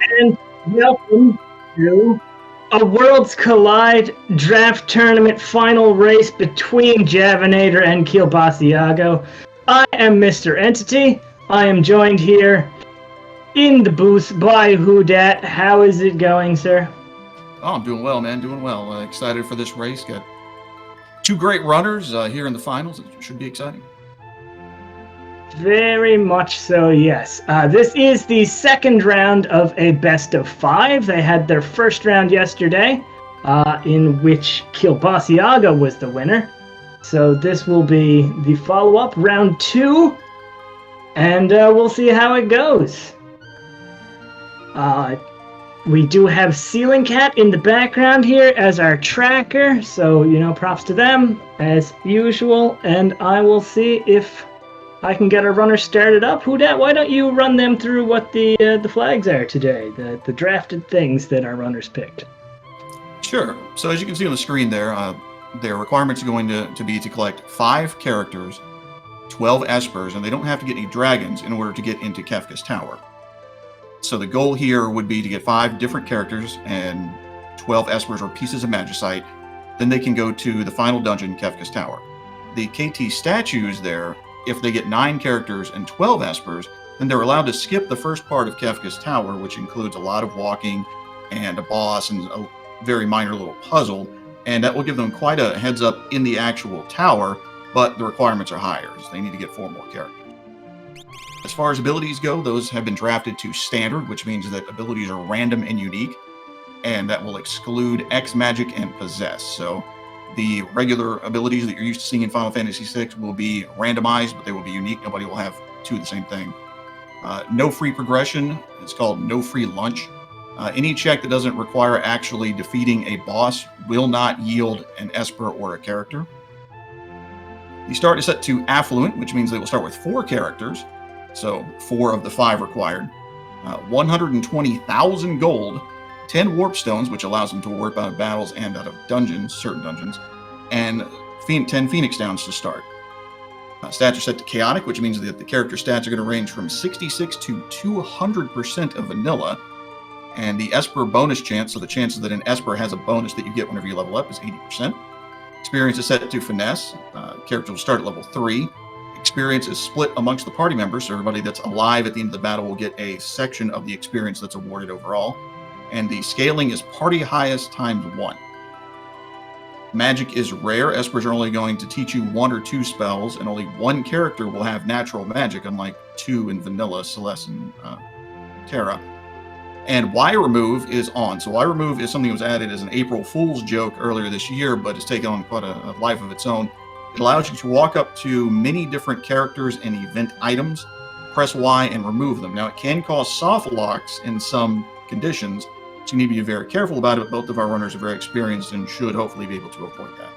and welcome to a Worlds Collide draft tournament final race between Javinat0r and Kielbasiago. I am Mr. Entity. I am joined here in the booth by Whodat. How is it going, sir? Oh, I'm doing well, man. Doing well. Excited for this race. Got two great runners here in the finals. It should be exciting. Very much so, yes. This is the second round of a best of 5. They had their first round yesterday, in which Kielbasiago was the winner. So this will be the follow-up, round 2, and we'll see how it goes. We do have Ceiling Cat in the background here as our tracker, so, props to them, as usual, and I will see if I can get our runner started up. Whodat, why don't you run them through what the flags are today, the drafted things that our runners picked? Sure. So as you can see on the screen there, their requirements are going to be to collect 5 characters, 12 espers, and they don't have to get any dragons in order to get into Kefka's tower. So the goal here would be to get 5 different characters and 12 espers or pieces of magicite. Then they can go to the final dungeon, Kefka's tower. The KT statues there, if they get 9 characters and 12 espers, then they're allowed to skip the first part of Kefka's tower, which includes a lot of walking and a boss and a very minor little puzzle, and that will give them quite a heads up in the actual tower, but the requirements are higher, so they need to get 4 more characters. As far as abilities go, those have been drafted to standard, which means that abilities are random and unique, and that will exclude X Magic and Possess. So the regular abilities that you're used to seeing in Final Fantasy VI will be randomized, but they will be unique. Nobody will have 2 of the same thing. No free progression. It's called no free lunch. Any check that doesn't require actually defeating a boss will not yield an esper or a character. The start is set to affluent, which means they will start with 4 characters. So 4 of the 5 required. 120,000 gold. 10 warp stones, which allows them to warp out of battles and out of dungeons, certain dungeons, and 10 phoenix downs to start. Stats are set to chaotic, which means that the character stats are going to range from 66 to 200% of vanilla, and the esper bonus chance, so the chances that an esper has a bonus that you get whenever you level up, is 80%. Experience is set to finesse. Character will start at level 3. Experience is split amongst the party members, so everybody that's alive at the end of the battle will get a section of the experience that's awarded overall. And the scaling is party highest times 1. Magic is rare. Espers are only going to teach you 1 or 2 spells, and only 1 character will have natural magic, unlike 2 in vanilla, Celeste and Terra. And Y remove is on. So Y remove is something that was added as an April Fool's joke earlier this year, but it's taken on quite a life of its own. It allows you to walk up to many different characters and event items, press Y, and remove them. Now, it can cause soft locks in some conditions, so you need to be very careful about it, but both of our runners are very experienced and should hopefully be able to avoid that.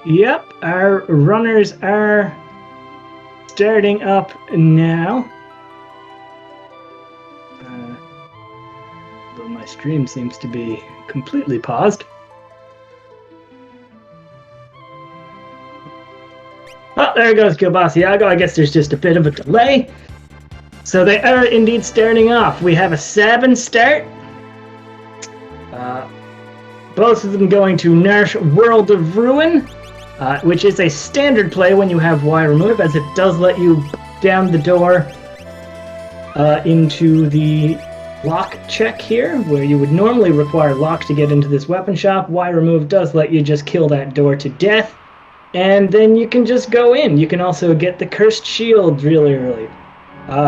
Yep, our runners are starting up now. Though my stream seems to be completely paused. Oh, there goes Kielbasiago. I guess there's just a bit of a delay. So they are indeed starting off. We have a 7 start. Both of them going to Nourish World of Ruin, which is a standard play when you have Y remove, as it does let you down the door into the lock check here, where you would normally require lock to get into this weapon shop. Y remove does let you just kill that door to death, and then you can just go in. You can also get the Cursed Shield really early.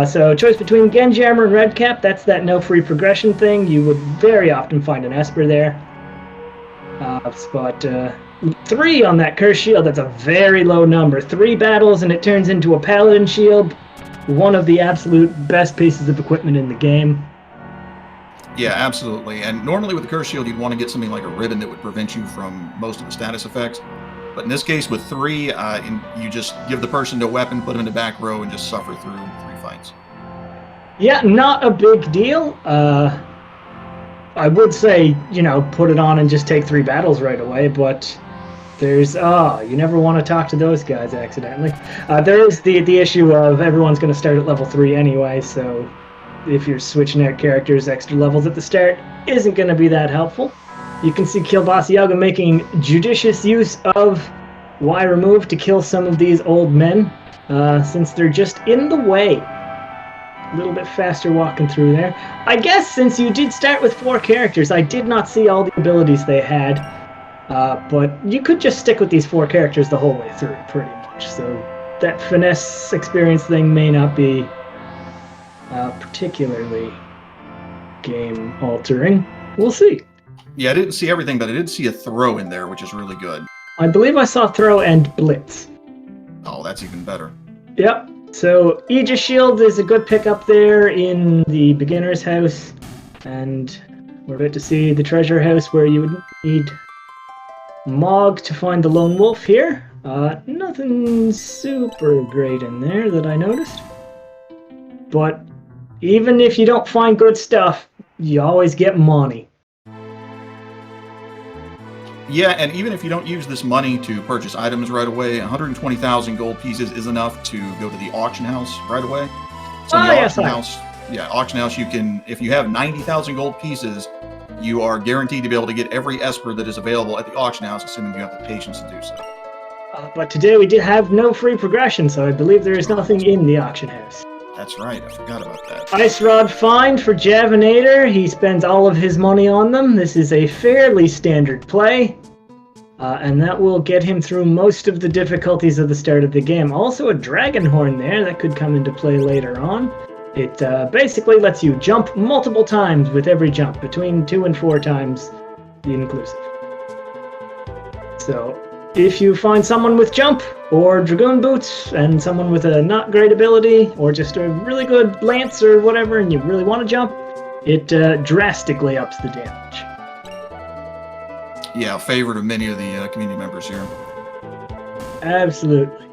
So choice between Genji Armor and Redcap, that's that no free progression thing. You would very often find an Esper there. Spot 3 on that Cursed Shield, that's a very low number. 3 battles and it turns into a Paladin Shield. One of the absolute best pieces of equipment in the game. Yeah, absolutely. And normally with the Cursed Shield, you'd want to get something like a ribbon that would prevent you from most of the status effects. But in this case, with 3, you just give the person the weapon, put them in the back row, and just suffer through 3 fights. Yeah, not a big deal. I would say, put it on and just take 3 battles right away, but there's, you never want to talk to those guys accidentally. There is the issue of everyone's going to start at level 3 anyway, so if you're switching out characters, extra levels at the start isn't going to be that helpful. You can see Kielbasiago making judicious use of Y remove to kill some of these old men, since they're just in the way. A little bit faster walking through there. I guess since you did start with 4 characters, I did not see all the abilities they had, but you could just stick with these 4 characters the whole way through, pretty much. So that finesse experience thing may not be particularly game-altering. We'll see. Yeah, I didn't see everything, but I did see a throw in there, which is really good. I believe I saw throw and blitz. Oh, that's even better. Yep. So Aegis Shield is a good pickup there in the beginner's house, and we're about to see the treasure house where you would need Mog to find the lone wolf here. Nothing super great in there that I noticed, but even if you don't find good stuff, you always get money. Yeah, and even if you don't use this money to purchase items right away, 120,000 gold pieces is enough to go to the auction house right away. So auction house, you can, if you have 90,000 gold pieces, you are guaranteed to be able to get every Esper that is available at the auction house, assuming you have the patience to do so. But today we did have no free progression, so I believe there is nothing in the auction house. That's right, I forgot about that. Ice Rod find for Javinat0r. He spends all of his money on them. This is a fairly standard play, and that will get him through most of the difficulties of the start of the game. Also a Dragon Horn there that could come into play later on. It basically lets you jump multiple times with every jump, between 2 and 4 times the inclusive. So if you find someone with jump or dragoon boots and someone with a not great ability or just a really good lance or whatever and you really want to jump, it drastically ups the damage. Yeah, a favorite of many of the community members here. Absolutely.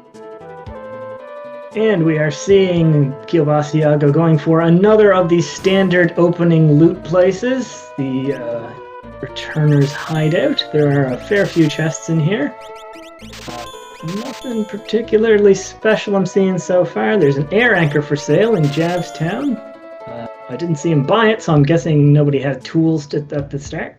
And we are seeing Kielbasiago going for another of these standard opening loot places, the Returner's Hideout. There are a fair few chests in here. Nothing particularly special I'm seeing so far. There's an air anchor for sale in Javstown. I didn't see him buy it, so I'm guessing nobody had tools at the start.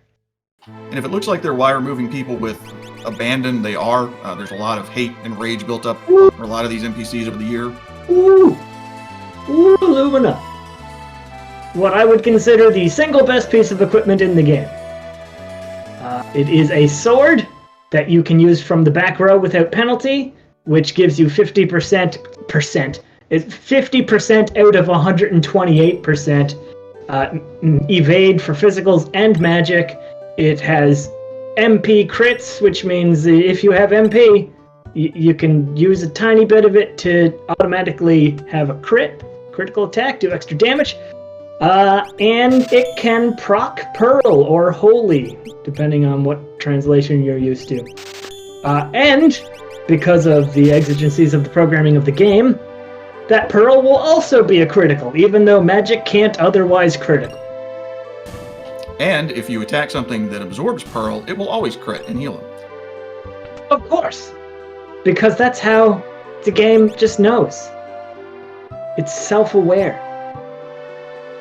And if it looks like they're wire moving people with abandon, they are. There's a lot of hate and rage built up for a lot of these NPCs over the year. Ooh! Ooh, Lumina! What I would consider the single best piece of equipment in the game. It is a sword that you can use from the back row without penalty, which gives you 50% It's 50% out of 128%. Evade for physicals and magic. It has MP crits, which means if you have MP, you can use a tiny bit of it to automatically have a critical attack, do extra damage. And it can proc Pearl or Holy, depending on what translation you're used to. And because of the exigencies of the programming of the game, that Pearl will also be a critical, even though magic can't otherwise critical. And if you attack something that absorbs Pearl, it will always crit and heal him. Of course. Because that's how the game just knows. It's self-aware.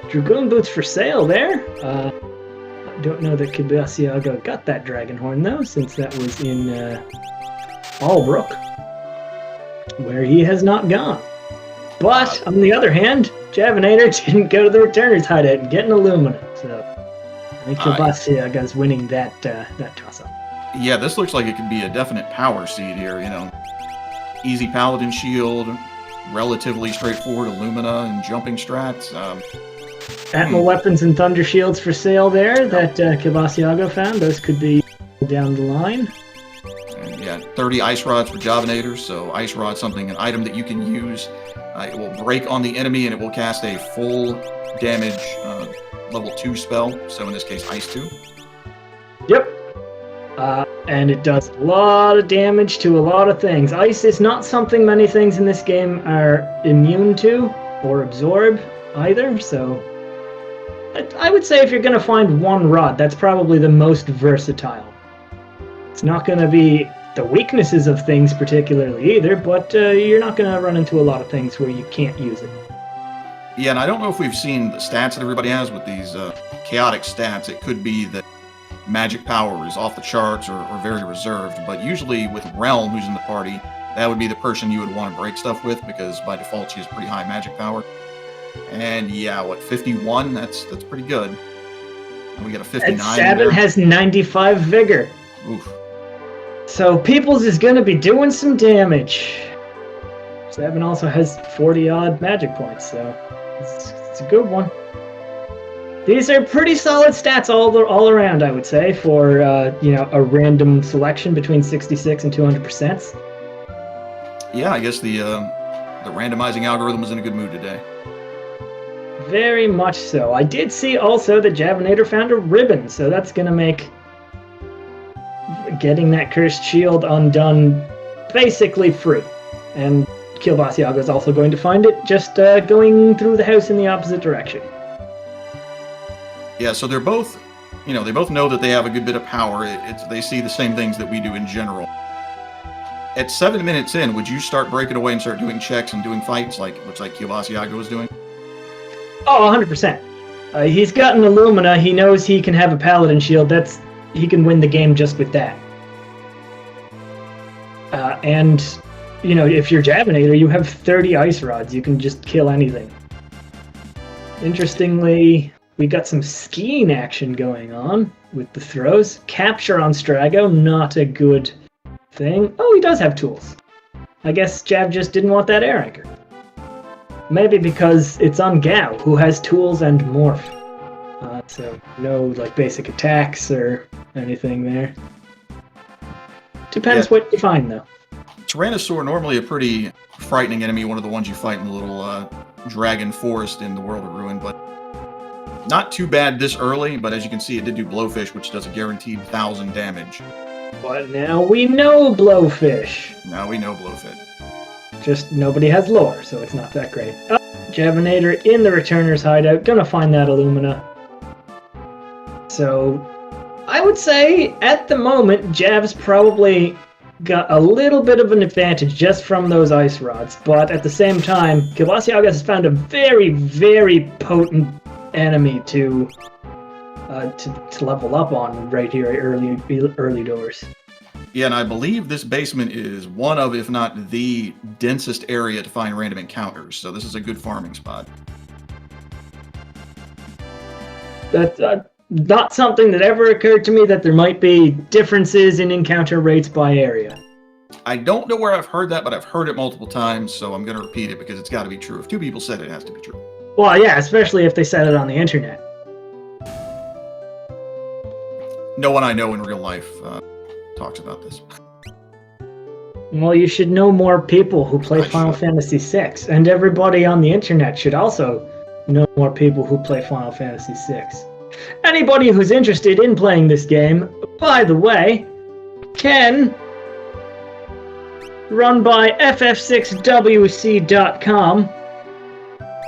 Dragoon boots for sale there. I don't know that Kielbasiago got that Dragon Horn though, since that was in Albrook, where he has not gone. But on the other hand, Javinat0r didn't go to the Returner's Hideout and get an Illumina, so I think Kielbasiago's winning that toss-up. Yeah, this looks like it could be a definite power seed here. You know, easy Paladin shield, relatively straightforward Illumina and jumping strats. Atma weapons and thunder shields for sale there that Kielbasiago found. Those could be down the line. And yeah, 30 ice rods for Javinat0r. So ice rod, an item that you can use. It will break on the enemy and it will cast a full damage level 2 spell. So in this case, ice 2. Yep. And it does a lot of damage to a lot of things. Ice is not something many things in this game are immune to or absorb either, so I would say if you're going to find one rod, that's probably the most versatile. It's not going to be the weaknesses of things particularly either, but you're not going to run into a lot of things where you can't use it. Yeah, and I don't know if we've seen the stats that everybody has with these chaotic stats. It could be that magic power is off the charts or very reserved, but usually with Realm, who's in the party, that would be the person you would want to break stuff with, because by default she has pretty high magic power. And yeah, what, 51? That's pretty good. And we got a 59. And Sabin has 95 vigor. Oof. So Peoples is going to be doing some damage. Sabin also has 40-odd magic points, so it's a good one. These are pretty solid stats all around, I would say, for a random selection between 66 and 200%. Yeah, I guess the randomizing algorithm was in a good mood today. Very much so. I did see also that Javinat0r found a ribbon, so that's going to make getting that cursed shield undone basically free. And Kielbasiago is also going to find it, just going through the house in the opposite direction. Yeah, so they're both, they both know that they have a good bit of power. They see the same things that we do in general. At 7 minutes in, would you start breaking away and start doing checks and doing fights like it looks like Kielbasiago is doing? Oh, 100%. He's got an Illumina. He knows he can have a Paladin shield. He can win the game just with that. And, if you're Javinat0r, you have 30 ice rods. You can just kill anything. Interestingly, we got some skiing action going on with the throws. Capture on Strago, not a good thing. Oh, he does have tools. I guess Jav just didn't want that air anchor. Maybe because it's on Gao, who has tools and morph. So no basic attacks or anything there. Depends what you find, though. Javinat0r, normally a pretty frightening enemy, one of the ones you fight in the little dragon forest in the World of Ruin, but not too bad this early. But as you can see, it did do Blowfish, which does a guaranteed 1,000 damage. But now we know Blowfish. Now we know Blowfish. Just nobody has lore, so it's not that great. Oh, Javinat0r in the Returner's hideout, gonna find that Illumina. So, I would say, at the moment, Jav's probably got a little bit of an advantage just from those ice rods, but at the same time, Kielbasiago has found a very, very potent enemy to level up on right here early doors. Yeah, and I believe this basement is one of, if not the densest area to find random encounters, so this is a good farming spot. That's not something that ever occurred to me, that there might be differences in encounter rates by area. I don't know where I've heard that, but I've heard it multiple times, so I'm going to repeat it because it's got to be true. If two people said it, it has to be true. Well, yeah, especially if they said it on the internet. No one I know in real life talks about this. Well, you should know more people who play Final Fantasy VI, and everybody on the internet should also know more people who play Final Fantasy VI. Anybody who's interested in playing this game, by the way, can run by FF6WC.com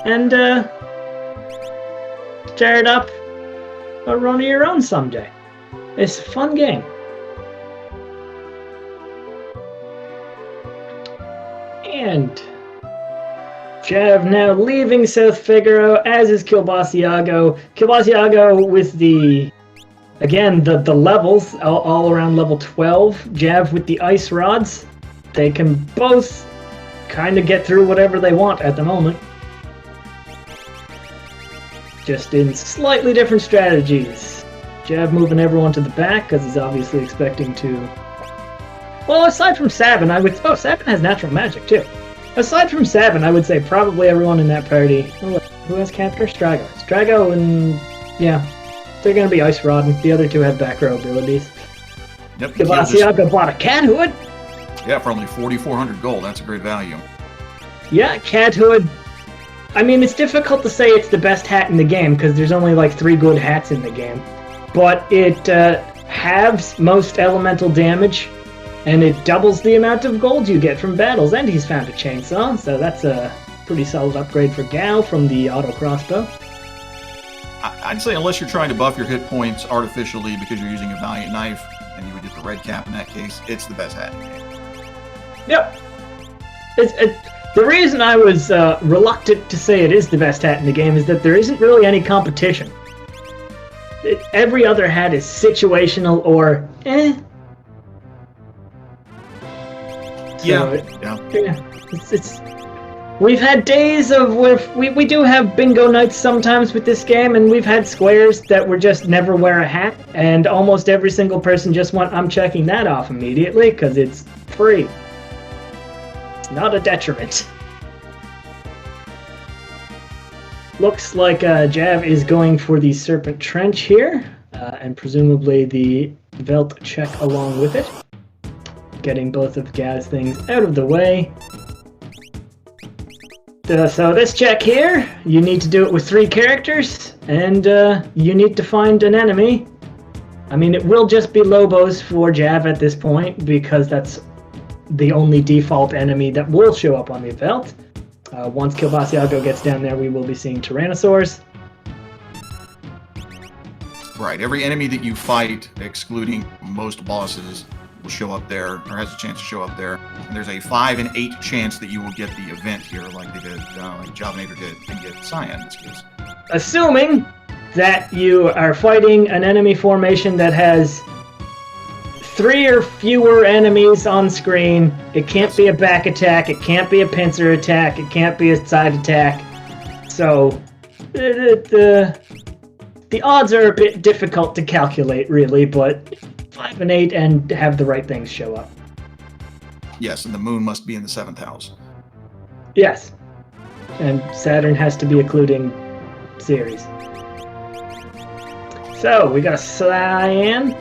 and start up a run of your own someday. It's a fun game. And Jav now leaving South Figaro, as is Kielbasiago. Kielbasiago with the levels, all around level 12. Jav with the ice rods. They can both kind of get through whatever they want at the moment. Just in slightly different strategies. Jav moving everyone to the back, because he's obviously expecting to... Well, aside from Sabin, Sabin has natural magic, too. Aside from Sabin, I would say probably everyone in that party... Who has Capture? Strago. Strago and... Yeah. They're going to be Ice Rod, and the other two have back row abilities. Yep. Kielbasiago bought a cat hood. Yeah, for only 4,400 gold. That's a great value. Yeah, cat hood. I mean, it's difficult to say it's the best hat in the game, because there's only 3 good hats in the game. But it halves most elemental damage, and it doubles the amount of gold you get from battles. And he's found a chainsaw, so that's a pretty solid upgrade for Gao from the auto crossbow. I'd say unless you're trying to buff your hit points artificially because you're using a Valiant Knife, and you would get the red cap in that case, it's the best hat in the game. Yep. The reason I was reluctant to say it is the best hat in the game is that there isn't really any competition. Every other hat is situational or eh. So it's we've had days of where we do have bingo nights sometimes with this game, and we've had squares that were just never wear a hat, and almost every single person just went, I'm checking that off immediately because it's free. It's not a detriment. Looks like Jav is going for the Serpent Trench here, and presumably the Velt check along with it. Getting both of Gav's things out of the way. So this check here, you need to do it with 3 characters, and you need to find an enemy. I mean, it will just be Lobos for Jav at this point, because that's the only default enemy that will show up on the Velt. Once Kielbasiago gets down there, we will be seeing Tyrannosaurs. Right, every enemy that you fight, excluding most bosses, will show up there, or has a chance to show up there. And there's a 5 and 8 chance that you will get the event here, like they did, like Javinat0r did, and get Cyan in this case. Assuming that you are fighting an enemy formation that has 3 or fewer enemies on screen, it can't be a back attack, it can't be a pincer attack, it can't be a side attack. So, the odds are a bit difficult to calculate, really, but 5 and 8 and have the right things show up. Yes, and the moon must be in the 7th house. Yes. And Saturn has to be occluding Ceres. So, we got a Cyan,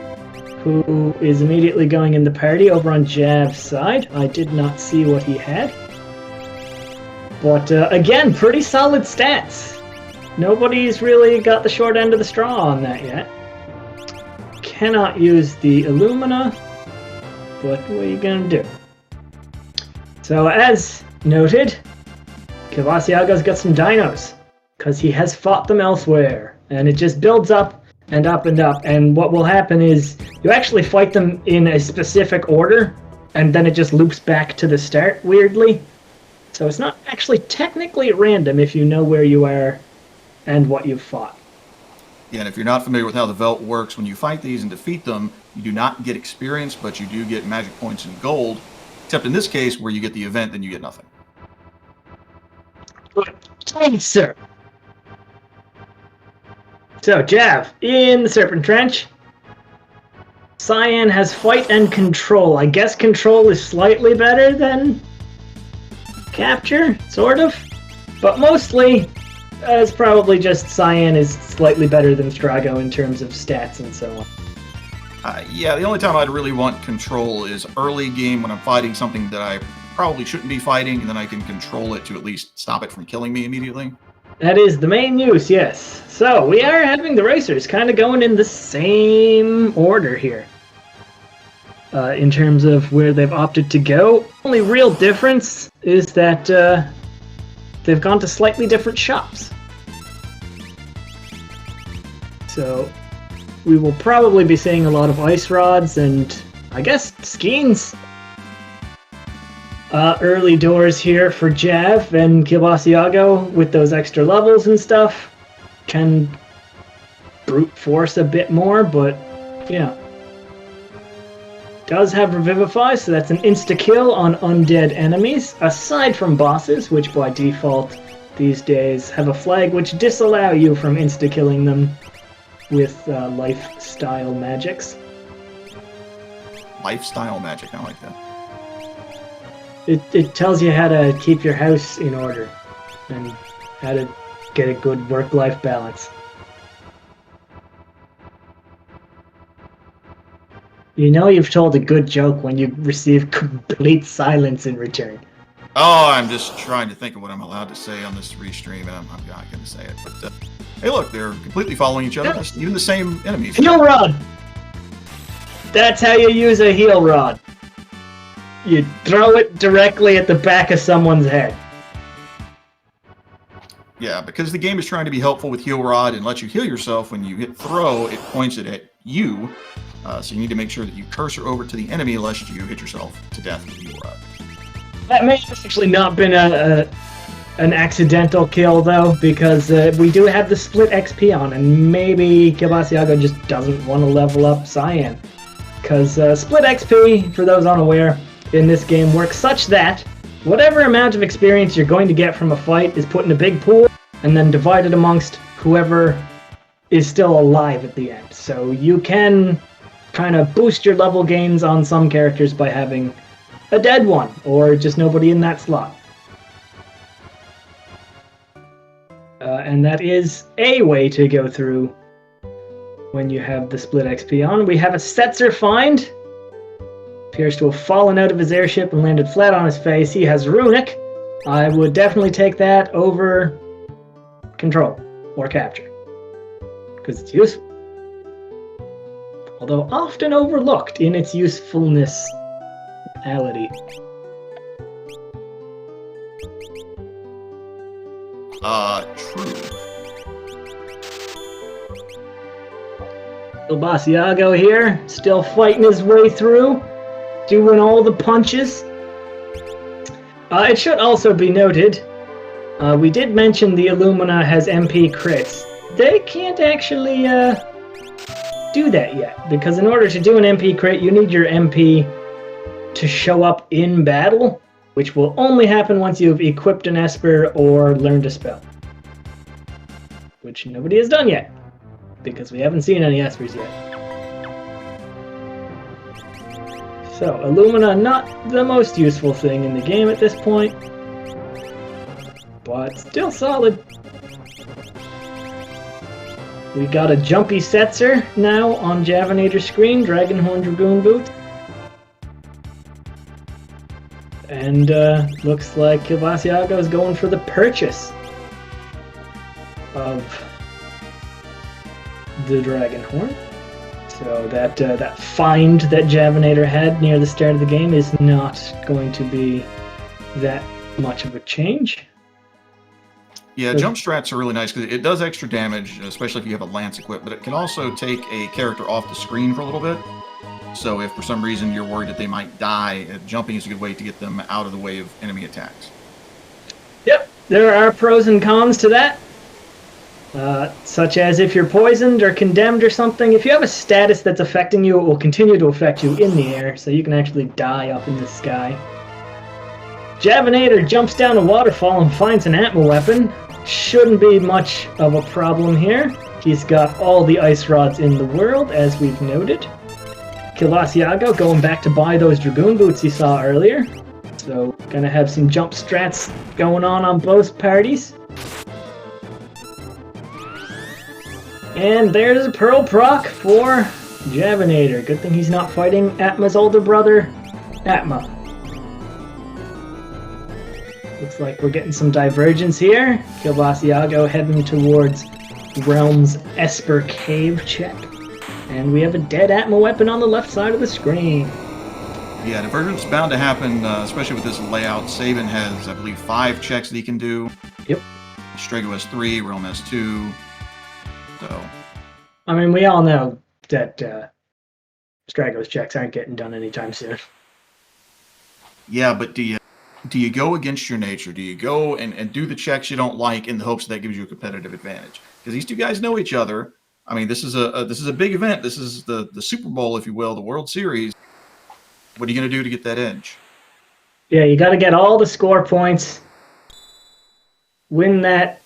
who is immediately going in the party over on Jav's side. I did not see what he had. But, again, pretty solid stats. Nobody's really got the short end of the straw on that yet. Cannot use the Illumina, but what are you gonna do? So as noted, Kielbasiago's got some dinos, because he has fought them elsewhere, and it just builds up and up and up, and what will happen is you actually fight them in a specific order, and then it just loops back to the start weirdly. So it's not actually technically random if you know where you are and what you've fought. Yeah, and if you're not familiar with how the Velt works, when you fight these and defeat them, you do not get experience, but you do get magic points and gold. Except in this case, where you get the event, then you get nothing. Good. Thanks, sir. So, Jav, in the Serpent Trench, Cyan has fight and control. I guess control is slightly better than capture, sort of. But mostly, it's probably just Cyan is slightly better than Strago in terms of stats and so on. Yeah, the only time I'd really want control is early game when I'm fighting something that I probably shouldn't be fighting, and then I can control it to at least stop it from killing me immediately. That is the main use, yes. So, we are having the racers kind of going in the same order here. In terms of where they've opted to go. Only real difference is that they've gone to slightly different shops. So, we will probably be seeing a lot of ice rods and, I guess, skeins. Early doors here for Jav and Kielbasiago with those extra levels and stuff. Can brute force a bit more, but, yeah. Does have Revivify, so that's an insta-kill on undead enemies, aside from bosses, which by default these days have a flag which disallow you from insta-killing them with lifestyle magics. Lifestyle magic, I like that. It tells you how to keep your house in order and how to get a good work-life balance. You know you've told a good joke when you receive complete silence in return. Oh, I'm just trying to think of what I'm allowed to say on this restream, and I'm not going to say it. But hey, look, they're completely following each other, even the same enemies. Heal rod! That's how you use a heal rod. You throw it directly at the back of someone's head. Yeah, because the game is trying to be helpful with heal rod and let you heal yourself. When you hit throw, it points it at you. So you need to make sure that you cursor over to the enemy lest you hit yourself to death with the heal rod. That may have actually not been an accidental kill, though, because we do have the split XP on, and maybe Kielbasiago just doesn't want to level up Cyan. Because split XP, for those unaware, in this game works such that whatever amount of experience you're going to get from a fight is put in a big pool, and then divided amongst whoever is still alive at the end. So you can kind of boost your level gains on some characters by having a dead one, or just nobody in that slot. And that is a way to go through when you have the split XP on. We have a Setzer find. Appears to have fallen out of his airship and landed flat on his face. He has Runic. I would definitely take that over control or capture, because it's useful. Although often overlooked in its usefulness. True. Kielbasiago here, still fighting his way through, doing all the punches. It should also be noted, we did mention the Illumina has MP crits. They can't actually do that yet, because in order to do an MP crit, you need your MP to show up in battle, which will only happen once you've equipped an Esper or learned a spell. Which nobody has done yet, because we haven't seen any Espers yet. So, Illumina, not the most useful thing in the game at this point, but still solid. We got a jumpy Setzer now on Javinat0r screen, Dragonhorn Dragoon Boot. And looks like Kielbasiago is going for the purchase of the Dragonhorn. So that find that Javinat0r had near the start of the game is not going to be that much of a change. Yeah, jump strats are really nice because it does extra damage, especially if you have a lance equipped, but it can also take a character off the screen for a little bit. So if for some reason you're worried that they might die, jumping is a good way to get them out of the way of enemy attacks. Yep, there are pros and cons to that. Such as if you're poisoned or condemned or something, if you have a status that's affecting you, it will continue to affect you in the air, so you can actually die up in the sky. Javinat0r jumps down a waterfall and finds an Atma weapon. Shouldn't be much of a problem here. He's got all the ice rods in the world, as we've noted. Kielbasiago going back to buy those Dragoon boots he saw earlier. So, gonna have some jump strats going on both parties. And there's a Pearl proc for Javinat0r. Good thing he's not fighting Atma's older brother, Atma. Looks like we're getting some divergence here. Kielbasiago heading towards Realm's Esper Cave check. And we have a dead Atma weapon on the left side of the screen. Yeah, divergence is bound to happen, especially with this layout. Sabin has, I believe, 5 checks that he can do. Yep. Strago has 3, Realm has 2. So, I mean, we all know that Strago's checks aren't getting done anytime soon. Yeah, but do you go against your nature? Do you go and do the checks you don't like in the hopes that gives you a competitive advantage? Because these two guys know each other. I mean, this is a big event. This is the Super Bowl, if you will, the World Series. What are you going to do to get that edge? Yeah, you got to get all the score points, win that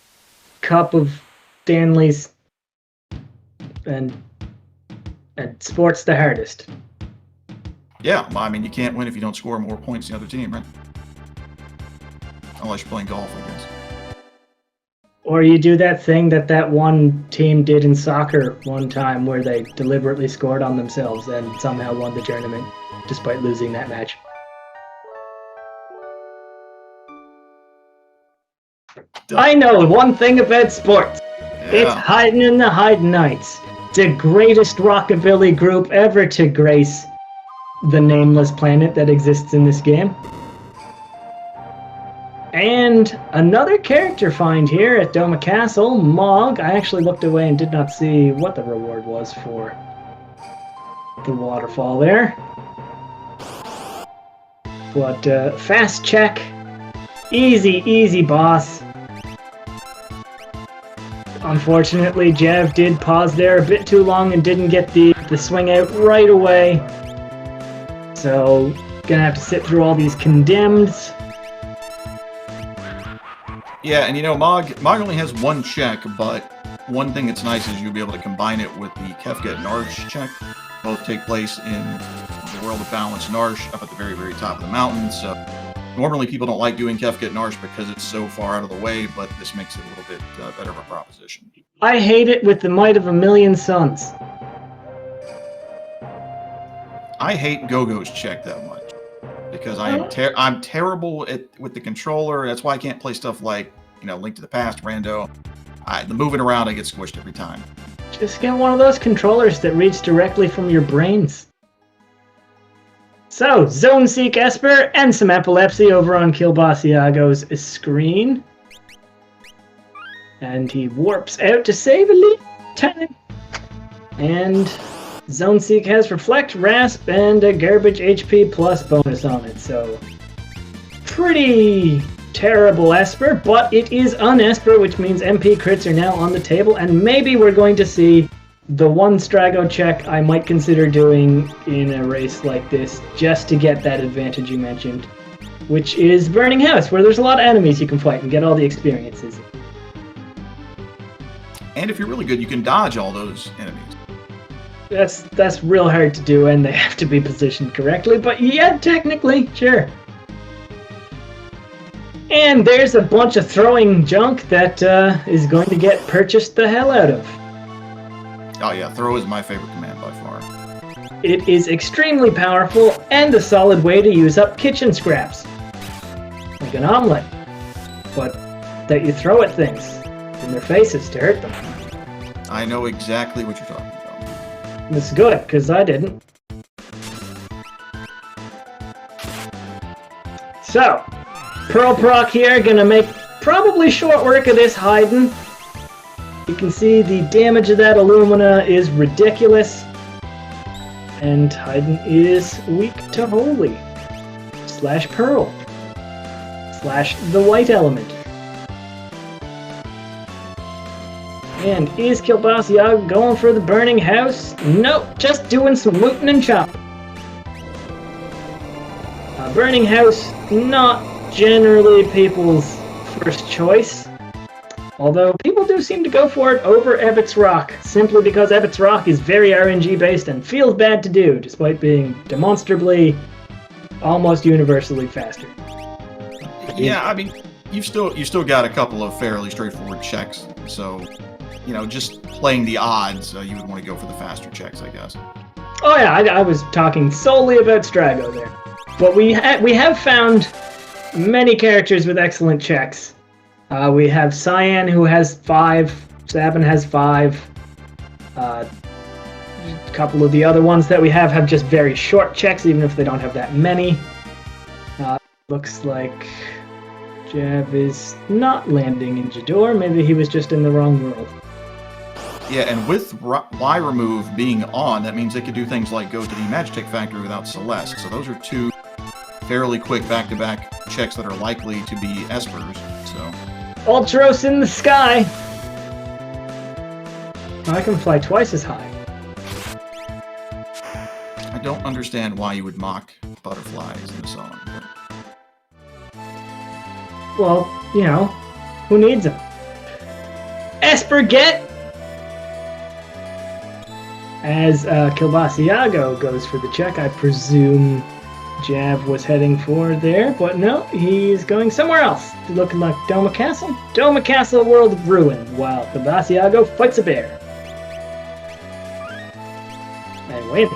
Cup of Stanley's, and sport's the hardest. Yeah, I mean, you can't win if you don't score more points than the other team, right? Unless you're playing golf, I guess. Or you do that thing that one team did in soccer one time where they deliberately scored on themselves and somehow won the tournament despite losing that match. I know one thing about sports. Yeah. It's hiding in the hiding nights. The greatest rockabilly group ever to grace the nameless planet that exists in this game. And another character find here at Doma Castle, Mog. I actually looked away and did not see what the reward was for the waterfall there. But fast check. Easy, easy boss. Unfortunately, Jav did pause there a bit too long and didn't get the swing out right away. So, gonna have to sit through all these condemns. Yeah, and you know, Mog only has one check, but one thing that's nice is you'll be able to combine it with the Kefka-0r check. Both take place in the world of Balance-0r up at the very, very top of the mountain. So normally people don't like doing Kefka-0r because it's so far out of the way, but this makes it a little bit better of a proposition. I hate it with the might of a million suns. I hate Gogo's check that much because I'm terrible with the controller. That's why I can't play stuff like, you know, Link to the Past, Rando. The moving around, I get squished every time. Just get one of those controllers that reads directly from your brains. So, Zone Seek Esper and some epilepsy over on Kielbasiago's screen. And he warps out to save a little time. And Zone Seek has Reflect, Rasp, and a Garbage HP plus bonus on it. So, pretty terrible Esper, but it is un-Esper, which means MP crits are now on the table, and maybe we're going to see the one Strago check I might consider doing in a race like this, just to get that advantage you mentioned, which is Burning House, where there's a lot of enemies you can fight and get all the experiences. And if you're really good, you can dodge all those enemies. That's real hard to do, and they have to be positioned correctly, but yeah, technically, sure. And there's a bunch of throwing junk that is going to get purchased the hell out of. Oh yeah, throw is my favorite command by far. It is extremely powerful and a solid way to use up kitchen scraps. Like an omelet. But that you throw at things in their faces to hurt them. I know exactly what you're talking about. It's good, because I didn't. So, Pearl Proc here, gonna make probably short work of this Haydn. You can see the damage of that Illumina is ridiculous. And Haydn is weak to Holy. Slash Pearl. Slash the White Element. And is Kielbasiago going for the Burning House? Nope, just doing some looting and chopping. Burning House, not generally people's first choice. Although people do seem to go for it over Ebbets Rock, simply because Ebbets Rock is very RNG based and feels bad to do, despite being demonstrably, almost universally faster. Yeah, I mean, you still got a couple of fairly straightforward checks, so you know, just playing the odds, you would want to go for the faster checks, I guess. Oh yeah, I was talking solely about Strago there, but we have found many characters with excellent checks. We have Cyan, who has 5. Sabin has 5. A couple of the other ones that we have just very short checks, even if they don't have that many. Looks like Jav is not landing in Jador. Maybe he was just in the wrong world. Yeah, and with Y remove being on, that means they could do things like go to the Magitech Factory without Celeste. So those are 2 fairly quick back-to-back checks that are likely to be Espers. So Ultros in the sky! I can fly twice as high. I don't understand why you would mock butterflies in the song. But... Well, you know, who needs them? Esper get! As Kielbasiago goes for the check, I presume Jav was heading for there, but no, he's going somewhere else. Looking like Doma Castle? Doma Castle, World of Ruin, while Kielbasiago fights a bear. And wins.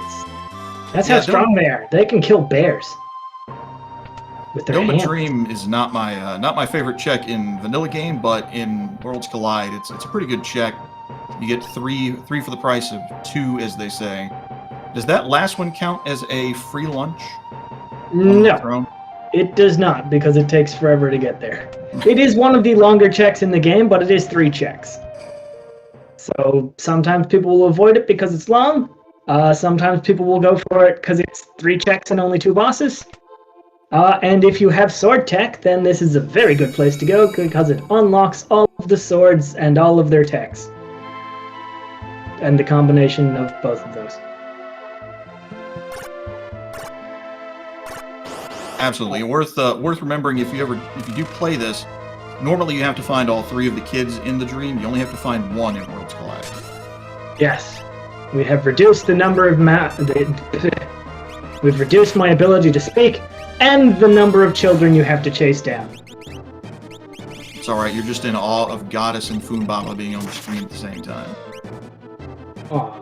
That's how strong they are. They can kill bears. With their Doma hands. Dream is not my favorite check in vanilla game, but in Worlds Collide, it's a pretty good check. You get three for the price of 2, as they say. Does that last one count as a free lunch? No, it does not, because it takes forever to get there. It is one of the longer checks in the game, but it is 3 checks. So sometimes people will avoid it because it's long. Sometimes people will go for it because it's 3 checks and only 2 bosses. And if you have sword tech, then this is a very good place to go because it unlocks all of the swords and all of their techs. And the combination of both of those. Absolutely. Worth remembering if you do play this, normally you have to find all 3 of the kids in the dream. You only have to find 1 in Worlds Collide. Yes. We have reduced the number of we've reduced my ability to speak and the number of children you have to chase down. It's alright, you're just in awe of Goddess and Funbaba being on the screen at the same time. Aww.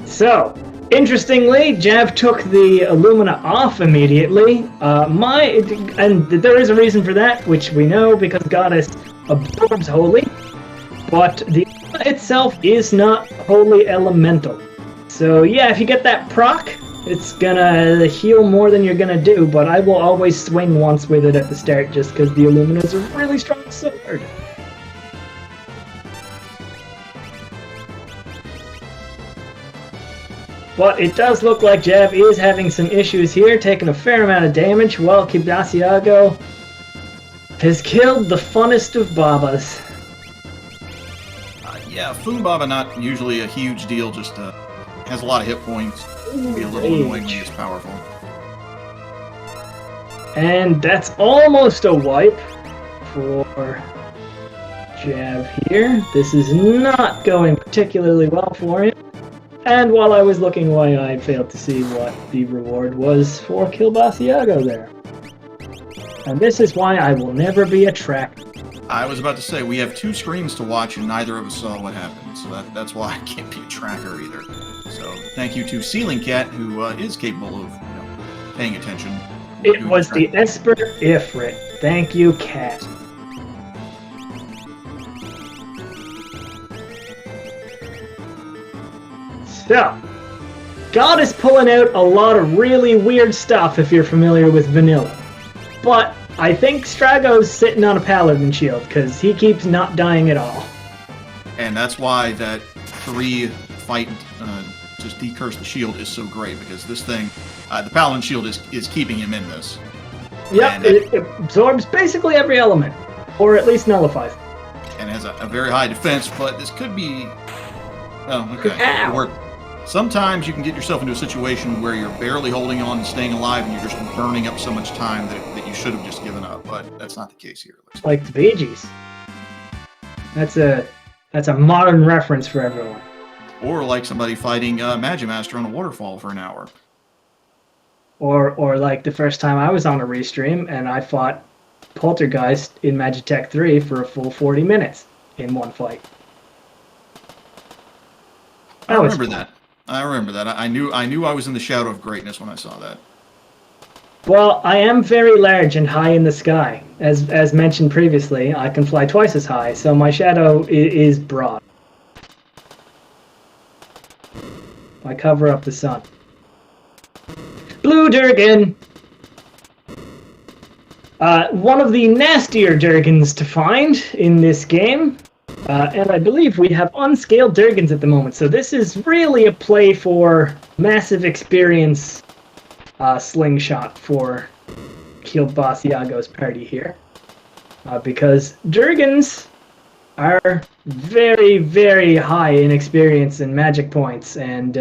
So, interestingly, Jav took the Illumina off immediately. And there is a reason for that, which we know because Goddess absorbs Holy, but the Illumina itself is not Holy Elemental. So yeah, if you get that proc, it's gonna heal more than you're gonna do, but I will always swing once with it at the start just because the Illumina is a really strong sword. But it does look like Jav is having some issues here, taking a fair amount of damage, while Kielbasiago has killed the funnest of Babas. Yeah, Funbaba not usually a huge deal, just has a lot of hit points. Can be a little annoying when he's powerful. And that's almost a wipe for Jav here. This is not going particularly well for him. And while I was looking away, I failed to see what the reward was for Kielbasiago there. And this is why I will never be a tracker. I was about to say, we have 2 screens to watch and neither of us saw what happened, so that's why I can't be a tracker either. So thank you to Ceiling Cat, who is capable of paying attention. It was the Esper Ifrit. Thank you, Cat. So, God is pulling out a lot of really weird stuff if you're familiar with Vanilla. But I think Strago's sitting on a Paladin shield because he keeps not dying at all. And that's why that 3 fight just decurse the shield is so great, because this thing, the Paladin shield is keeping him in this. Yep, it absorbs basically every element, or at least nullifies. And has a very high defense, but this could be... Oh, okay. Ow. Sometimes you can get yourself into a situation where you're barely holding on and staying alive, and you're just burning up so much time that you should have just given up. But that's not the case here. Like the Bee Gees. That's a modern reference for everyone. Or like somebody fighting Magimaster on a waterfall for an hour. Or like the first time I was on a restream and I fought Poltergeist in Magitech 3 for a full 40 minutes in one fight. I remember that. I knew I was in the shadow of greatness when I saw that. Well, I am very large and high in the sky. As mentioned previously, I can fly twice as high, so my shadow is broad. I cover up the sun. Blue Durgan! One of the nastier Durgans to find in this game. And I believe we have unscaled Durgans at the moment, so this is really a play for massive experience slingshot for Kielbasiago's party here. Because Durgans are very, very high in experience and magic points, and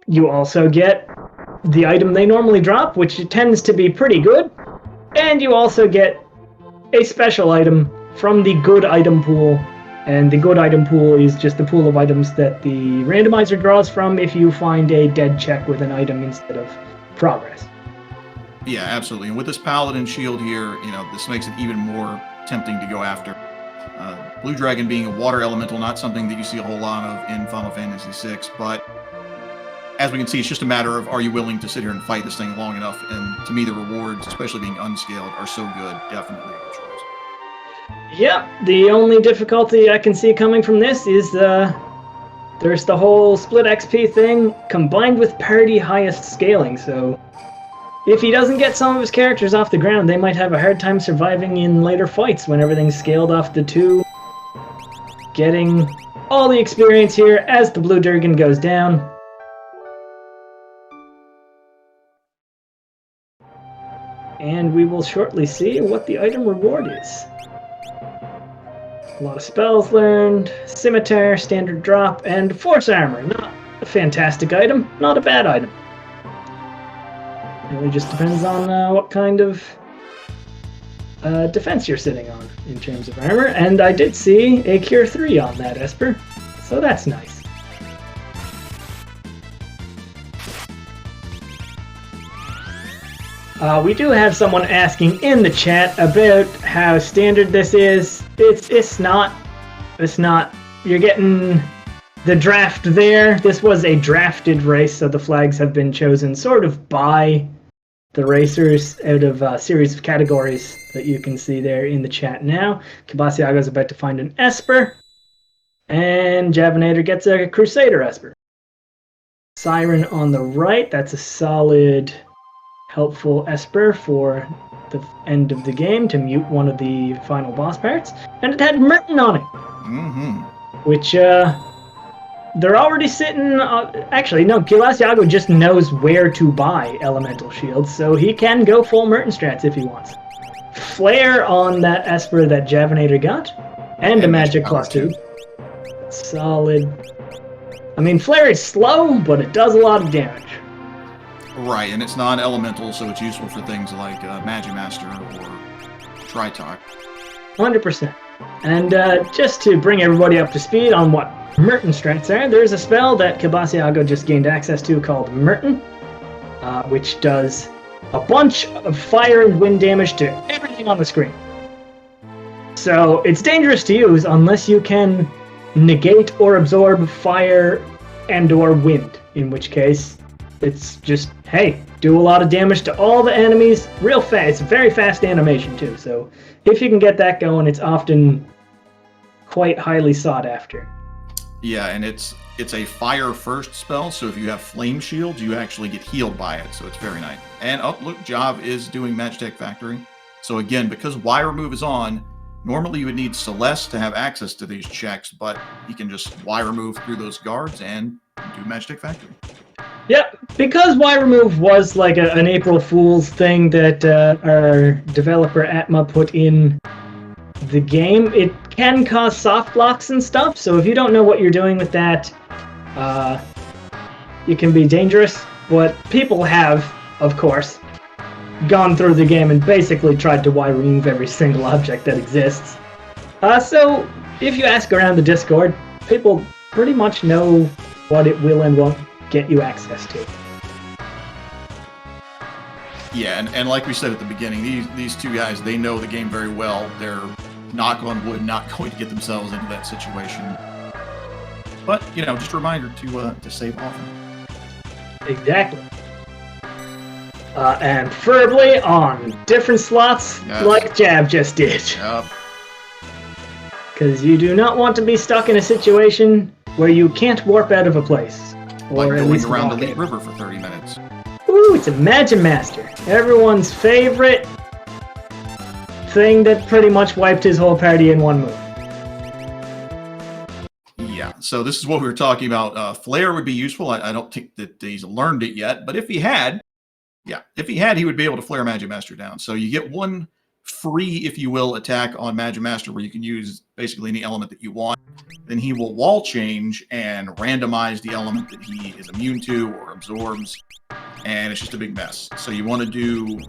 you also get the item they normally drop, which tends to be pretty good, and you also get a special item from the good item pool, and the good item pool is just the pool of items that the randomizer draws from if you find a dead check with an item instead of progress. Yeah, absolutely. And with this Paladin shield here, this makes it even more tempting to go after. Blue Dragon being a water elemental, not something that you see a whole lot of in Final Fantasy VI, but as we can see, it's just a matter of, are you willing to sit here and fight this thing long enough? And to me, the rewards, especially being unscaled, are so good. Definitely a good choice. Yep, the only difficulty I can see coming from this is there's the whole split XP thing combined with party highest scaling, so if he doesn't get some of his characters off the ground, they might have a hard time surviving in later fights when everything's scaled off the 2. Getting all the experience here as the Blue Durgan goes down. and we will shortly see what the item reward is. A lot of spells learned, scimitar, standard drop, and force armor. Not a fantastic item, not a bad item. It really just depends on what kind of defense you're sitting on in terms of armor, and I did see a Cure 3 on that Esper, so that's nice. We do have someone asking in the chat about how standard this is. It's not. You're getting the draft there. This was a drafted race, so the flags have been chosen sort of by the racers out of a series of categories that you can see there in the chat now. Kielbasiago is about to find an Esper, and Javinat0r gets a Crusader Esper. Siren on the right, that's a solid, helpful Esper for the end of the game to mute one of the final boss parts. And it had Merton on it, which they're already sitting... actually, no, Kielbasiago just knows where to buy elemental shields, so he can go full Merton strats if he wants. Flare on that Esper that Javinat0r got, and a magic plus 2. Solid. I mean, Flare is slow, but it does a lot of damage. Right, and it's non-elemental, so it's useful for things like Magimaster or Tritalk. 100%. And just to bring everybody up to speed on what Merton strats are, there's a spell that Kielbasiago just gained access to called Merton, which does a bunch of fire and wind damage to everything on the screen. So it's dangerous to use unless you can negate or absorb fire and or wind, in which case it's just, hey, do a lot of damage to all the enemies real fast. It's a very fast animation too, so if you can get that going, it's often quite highly sought after. Yeah, and it's a fire first spell, so if you have flame shields, you actually get healed by it, so it's very nice. And oh, look, Jav is doing Magitech Factory. So again, because Y remove is on, normally you would need Celeste to have access to these checks, but you can just Y remove through those guards and do Magitech Factory. Yep, because Y remove was like an April Fool's thing that our developer Atma put in the game, it can cause soft blocks and stuff, so if you don't know what you're doing with that, it can be dangerous. But people have, of course, gone through the game and basically tried to Y remove every single object that exists. So if you ask around the Discord, people pretty much know what it will and won't get you access to. Yeah, and like we said at the beginning, these two guys, they know the game very well. They're, knock on wood, not going to get themselves into that situation. But, you know, just a reminder to save often. Exactly. And preferably on different slots, like Jab just did. Yep. Because you do not want to be stuck in a situation where you can't warp out of a place. Like or at going least around the Leaf River for 30 minutes. Ooh, it's a Magimaster. Everyone's favorite thing that pretty much wiped his whole party in one move. Yeah, so this is what we were talking about. Flare would be useful. I don't think that he's learned it yet, but if he had, he would be able to flare Magimaster down. So you get one free, if you will, attack on Magimaster where you can use basically any element that you want. Then he will wall change and randomize the element that he is immune to or absorbs, and it's just a big mess. So you want to do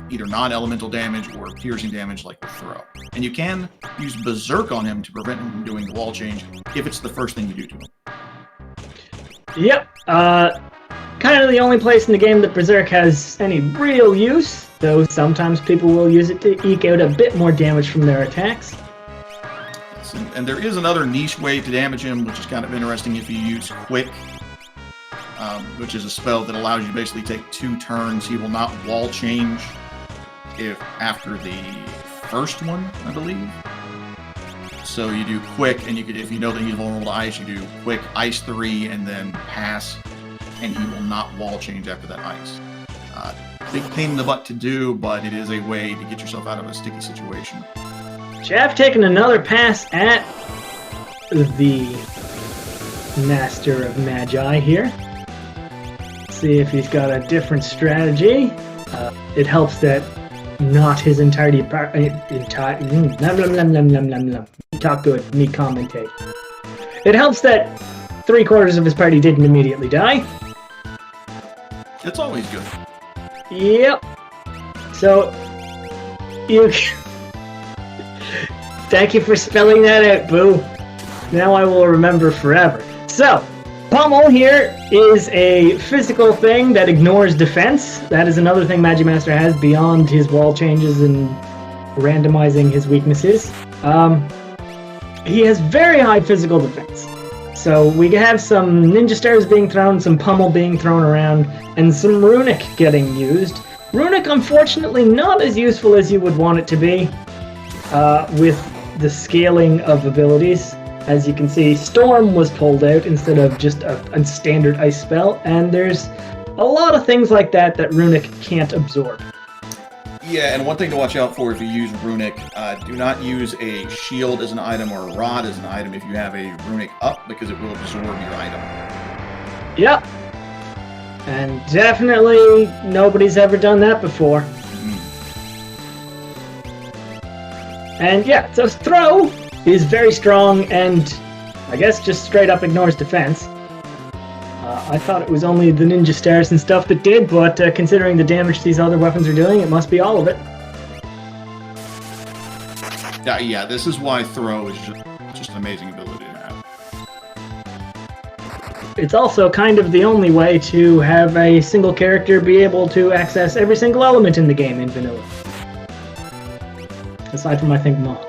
either non-elemental damage or piercing damage like the throw. And you can use Berserk on him to prevent him from doing the wall change if it's the first thing you do to him. Yep. Kind of the only place in the game that Berserk has any real use, though sometimes people will use it to eke out a bit more damage from their attacks. And there is another niche way to damage him, which is kind of interesting if you use Quick, which is a spell that allows you to basically take 2 turns. He will not wall change if after the first one, I believe. So you do Quick, and you could, if you know that he's vulnerable to ice, you do Quick, Ice 3, and then Pass, and he will not wall change after that ice. Big pain in the butt to do, but it is a way to get yourself out of a sticky situation. Jav taking another pass at the Master of Magi here. See if he's got a different strategy. It helps that not his entirety. Talk good, me commentate. It helps that 3/4 of his party didn't immediately die. It's always good. Yep. So, you... Thank you for spelling that out, Boo. Now I will remember forever. So, Pummel here is a physical thing that ignores defense. That is another thing Magimaster has beyond his wall changes and randomizing his weaknesses. He has very high physical defense. So we have some Ninja Stars being thrown, some Pummel being thrown around, and some Runic getting used. Runic, unfortunately, not as useful as you would want it to be with the scaling of abilities. As you can see, Storm was pulled out instead of just a standard ice spell, and there's a lot of things like that that Runic can't absorb. Yeah, and one thing to watch out for if you use Runic, do not use a shield as an item or a rod as an item if you have a Runic up, because it will absorb your item. Yep. And definitely nobody's ever done that before. And yeah, so Throw is very strong and I guess just straight up ignores defense. I thought it was only the Ninja Stars and stuff that did, but considering the damage these other weapons are doing, it must be all of it. Yeah, this is why Throw is just an amazing ability to have. It's also kind of the only way to have a single character be able to access every single element in the game in vanilla. Aside from, I think, Mach.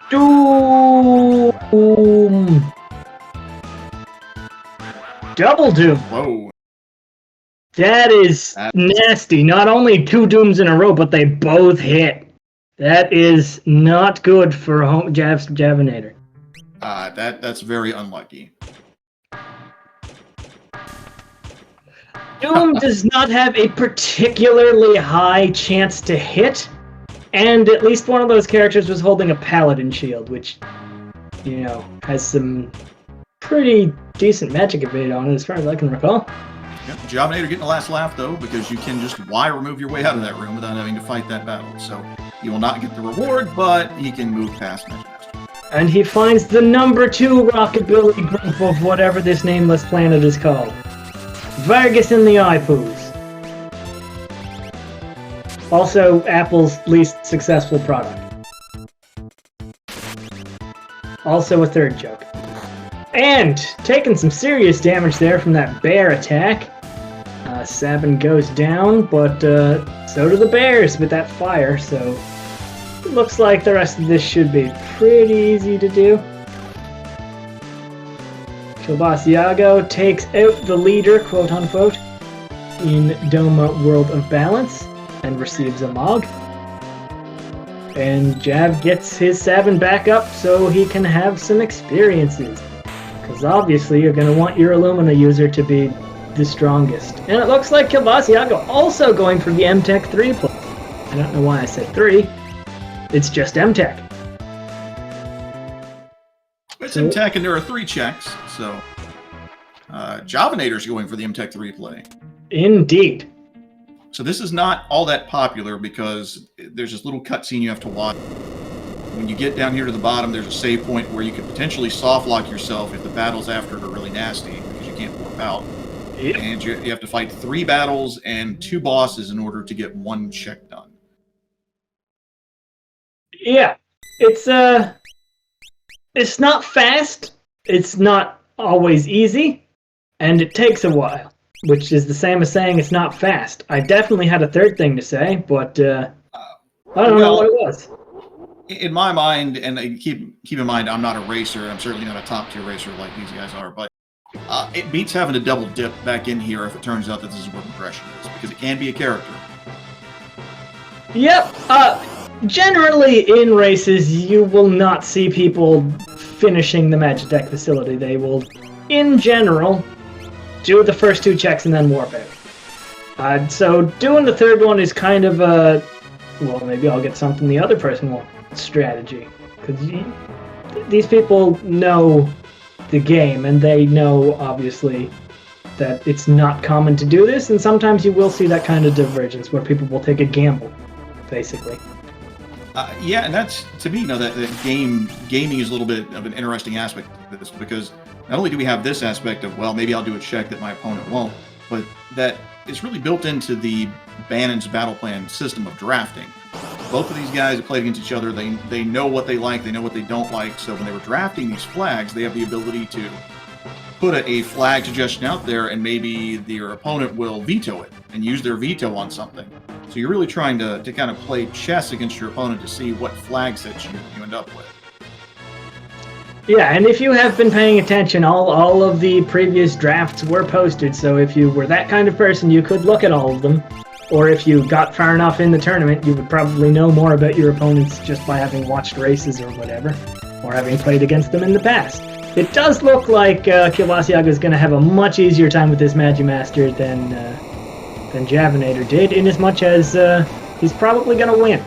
Doom! Double Doom! Whoa. That is nasty. Not only 2 Dooms in a row, but they both hit. That is not good for Javinat0r. That's very unlucky. Doom does not have a particularly high chance to hit, and at least one of those characters was holding a Paladin shield, which, you know, has some pretty decent magic evade on it as far as I can recall. Yep, Javinat0r getting the last laugh, though, because you can just remove your way out of that room without having to fight that battle. So you will not get the reward, but he can move past Magimaster. And he finds the number 2 rockabilly group of whatever this nameless planet is called. Vargas and the Ipoos. Also, Apple's least successful product. Also a third joke. And taking some serious damage there from that bear attack. Sabin goes down, but so do the bears with that fire, so it looks like the rest of this should be pretty easy to do. Kielbasiago takes out the leader, quote-unquote, in Doma World of Balance, and receives a Mog. And Jav gets his Sabin back up so he can have some experiences. Because obviously you're going to want your Illumina user to be the strongest. And it looks like Kielbasiago also going for the MTech 3 play. I don't know why I said 3. It's just MTech. It's MTech, and there are 3 checks, so Javinat0r's going for the MTech 3 play. Indeed. So this is not all that popular because there's this little cutscene you have to watch. When you get down here to the bottom, there's a save point where you could potentially soft lock yourself if the battles after it are really nasty because you can't warp out. Yep. And you have to fight 3 battles and 2 bosses in order to get 1 check done. Yeah, it's not fast, it's not always easy, and it takes a while, which is the same as saying it's not fast. I definitely had a third thing to say, but I don't know what it was. In my mind, and keep in mind, I'm not a racer, I'm certainly not a top-tier racer like these guys are, but it beats having to double dip back in here if it turns out that this is where progression is, because it can be a character. Yep, generally in races, you will not see people finishing the Magitech facility. They will, in general, do the first 2 checks and then warp out. So doing the third one is kind of a, well, maybe I'll get something the other person wants strategy. Because these people know the game, and they know, obviously, that it's not common to do this, and sometimes you will see that kind of divergence where people will take a gamble, basically. Yeah, and that's, to me, that gaming is a little bit of an interesting aspect of this, because not only do we have this aspect of, well, maybe I'll do a check that my opponent won't, but that it's really built into the Banon's battle plan system of drafting. Both of these guys have played against each other. They know what they like, they know what they don't like, so when they were drafting these flags, they have the ability to put a flag suggestion out there, and maybe your opponent will veto it and use their veto on something. So you're really trying to kind of play chess against your opponent to see what flag sets you end up with. Yeah, and if you have been paying attention, all of the previous drafts were posted, so if you were that kind of person, you could look at all of them. Or if you got far enough in the tournament, you would probably know more about your opponents just by having watched races or whatever, or having played against them in the past. It does look like Kielbasiago is going to have a much easier time with this Magimaster than Javinat0r did, inasmuch as he's probably going to win.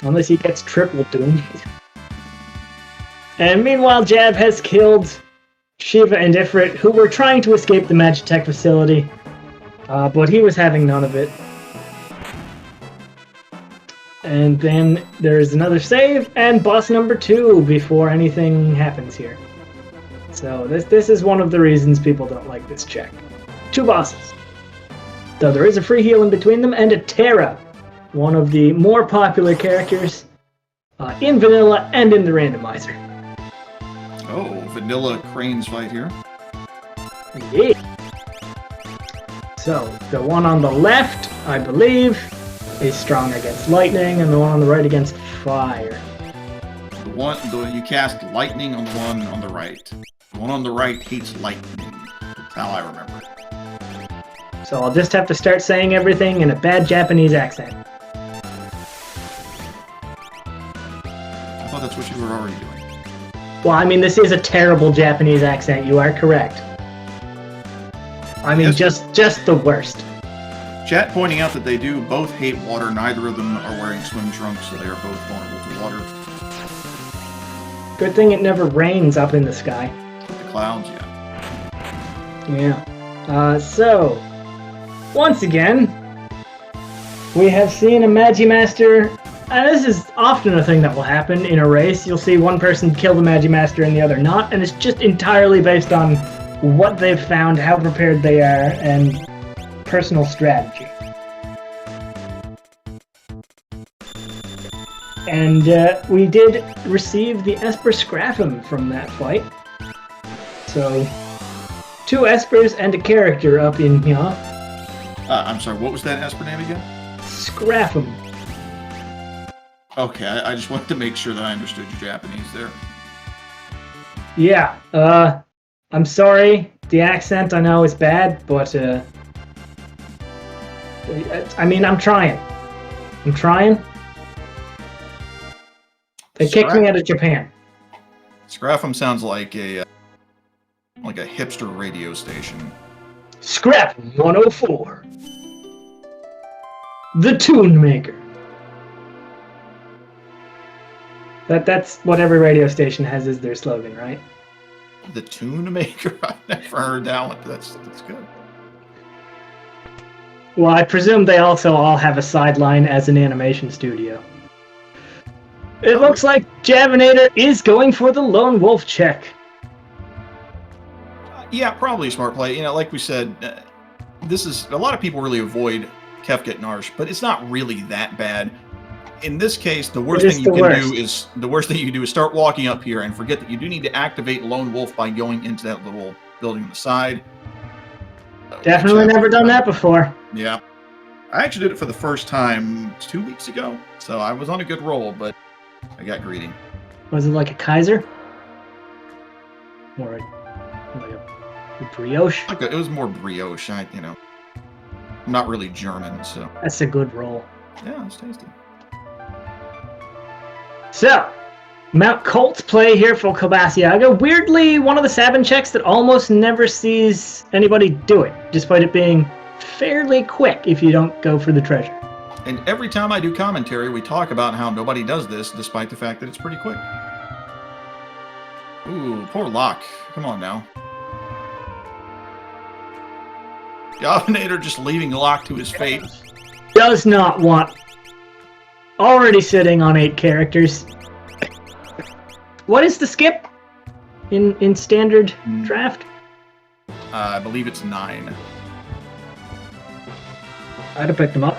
Unless he gets triple doomed. And meanwhile, Jav has killed Shiva and Ifrit, who were trying to escape the Magitech facility, but he was having none of it. And then there is another save, and boss number 2 before anything happens here. So this is one of the reasons people don't like this check. 2 bosses. Though there is a free heal in between them, and a Terra, one of the more popular characters in Vanilla and in the randomizer. Oh, Vanilla Cranes fight here. Yeah. So, the one on the left, I believe, is strong against lightning, and the one on the right against fire. You cast lightning on the one on the right. The one on the right hates lightning. That's how I remember it. So I'll just have to start saying everything in a bad Japanese accent. I thought that's what you were already doing. Well, I mean, this is a terrible Japanese accent, you are correct. I mean, Yes. just the worst. Chat pointing out that they do both hate water. Neither of them are wearing swim trunks, so they are both vulnerable to water. Good thing it never rains up in the sky. The clouds, yeah. Yeah. So, once again, we have seen a Magimaster, and this is often a thing that will happen in a race. You'll see one person kill the Magimaster and the other not, and it's just entirely based on what they've found, how prepared they are, and personal strategy. And we did receive the Esper Scrapham from that fight. So, 2 Espers and a character up in here. I'm sorry, what was that Esper name again? Scrapham. Okay, I just wanted to make sure that I understood your Japanese there. Yeah, I'm sorry, the accent I know is bad, but I mean, I'm trying. They kicked me out of Japan. Scrapham sounds like a hipster radio station. Scrap 104. The Tune Maker. That's what every radio station has as their slogan, right? The Tune Maker? I've never heard that one. That's good. Well, I presume they also all have a sideline as an animation studio. It looks like Javinat0r is going for the Lone Wolf check. Yeah, probably a smart play. Like we said, this is a lot of people really avoid Kefka, but it's not really that bad. In this case, the worst thing you can do is start walking up here and forget that you do need to activate Lone Wolf by going into that little building on the side. Definitely never done that before. Yeah. I actually did it for the first time 2 weeks ago, so I was on a good roll, but I got greedy. Was it like a Kaiser? Or a brioche? It was more brioche. I'm not really German, so. That's a good roll. Yeah, it's tasty. So, Mount Colt's play here for Kielbasiago. Weirdly, one of the Sabin checks that almost never sees anybody do it, despite it being fairly quick if you don't go for the treasure. And every time I do commentary, we talk about how nobody does this, despite the fact that it's pretty quick. Ooh, poor Locke. Come on now. Javinat0r just leaving Locke to his fate. Does not want... Already sitting on 8 characters. What is the skip in standard draft? I believe it's 9. I'd have picked him up.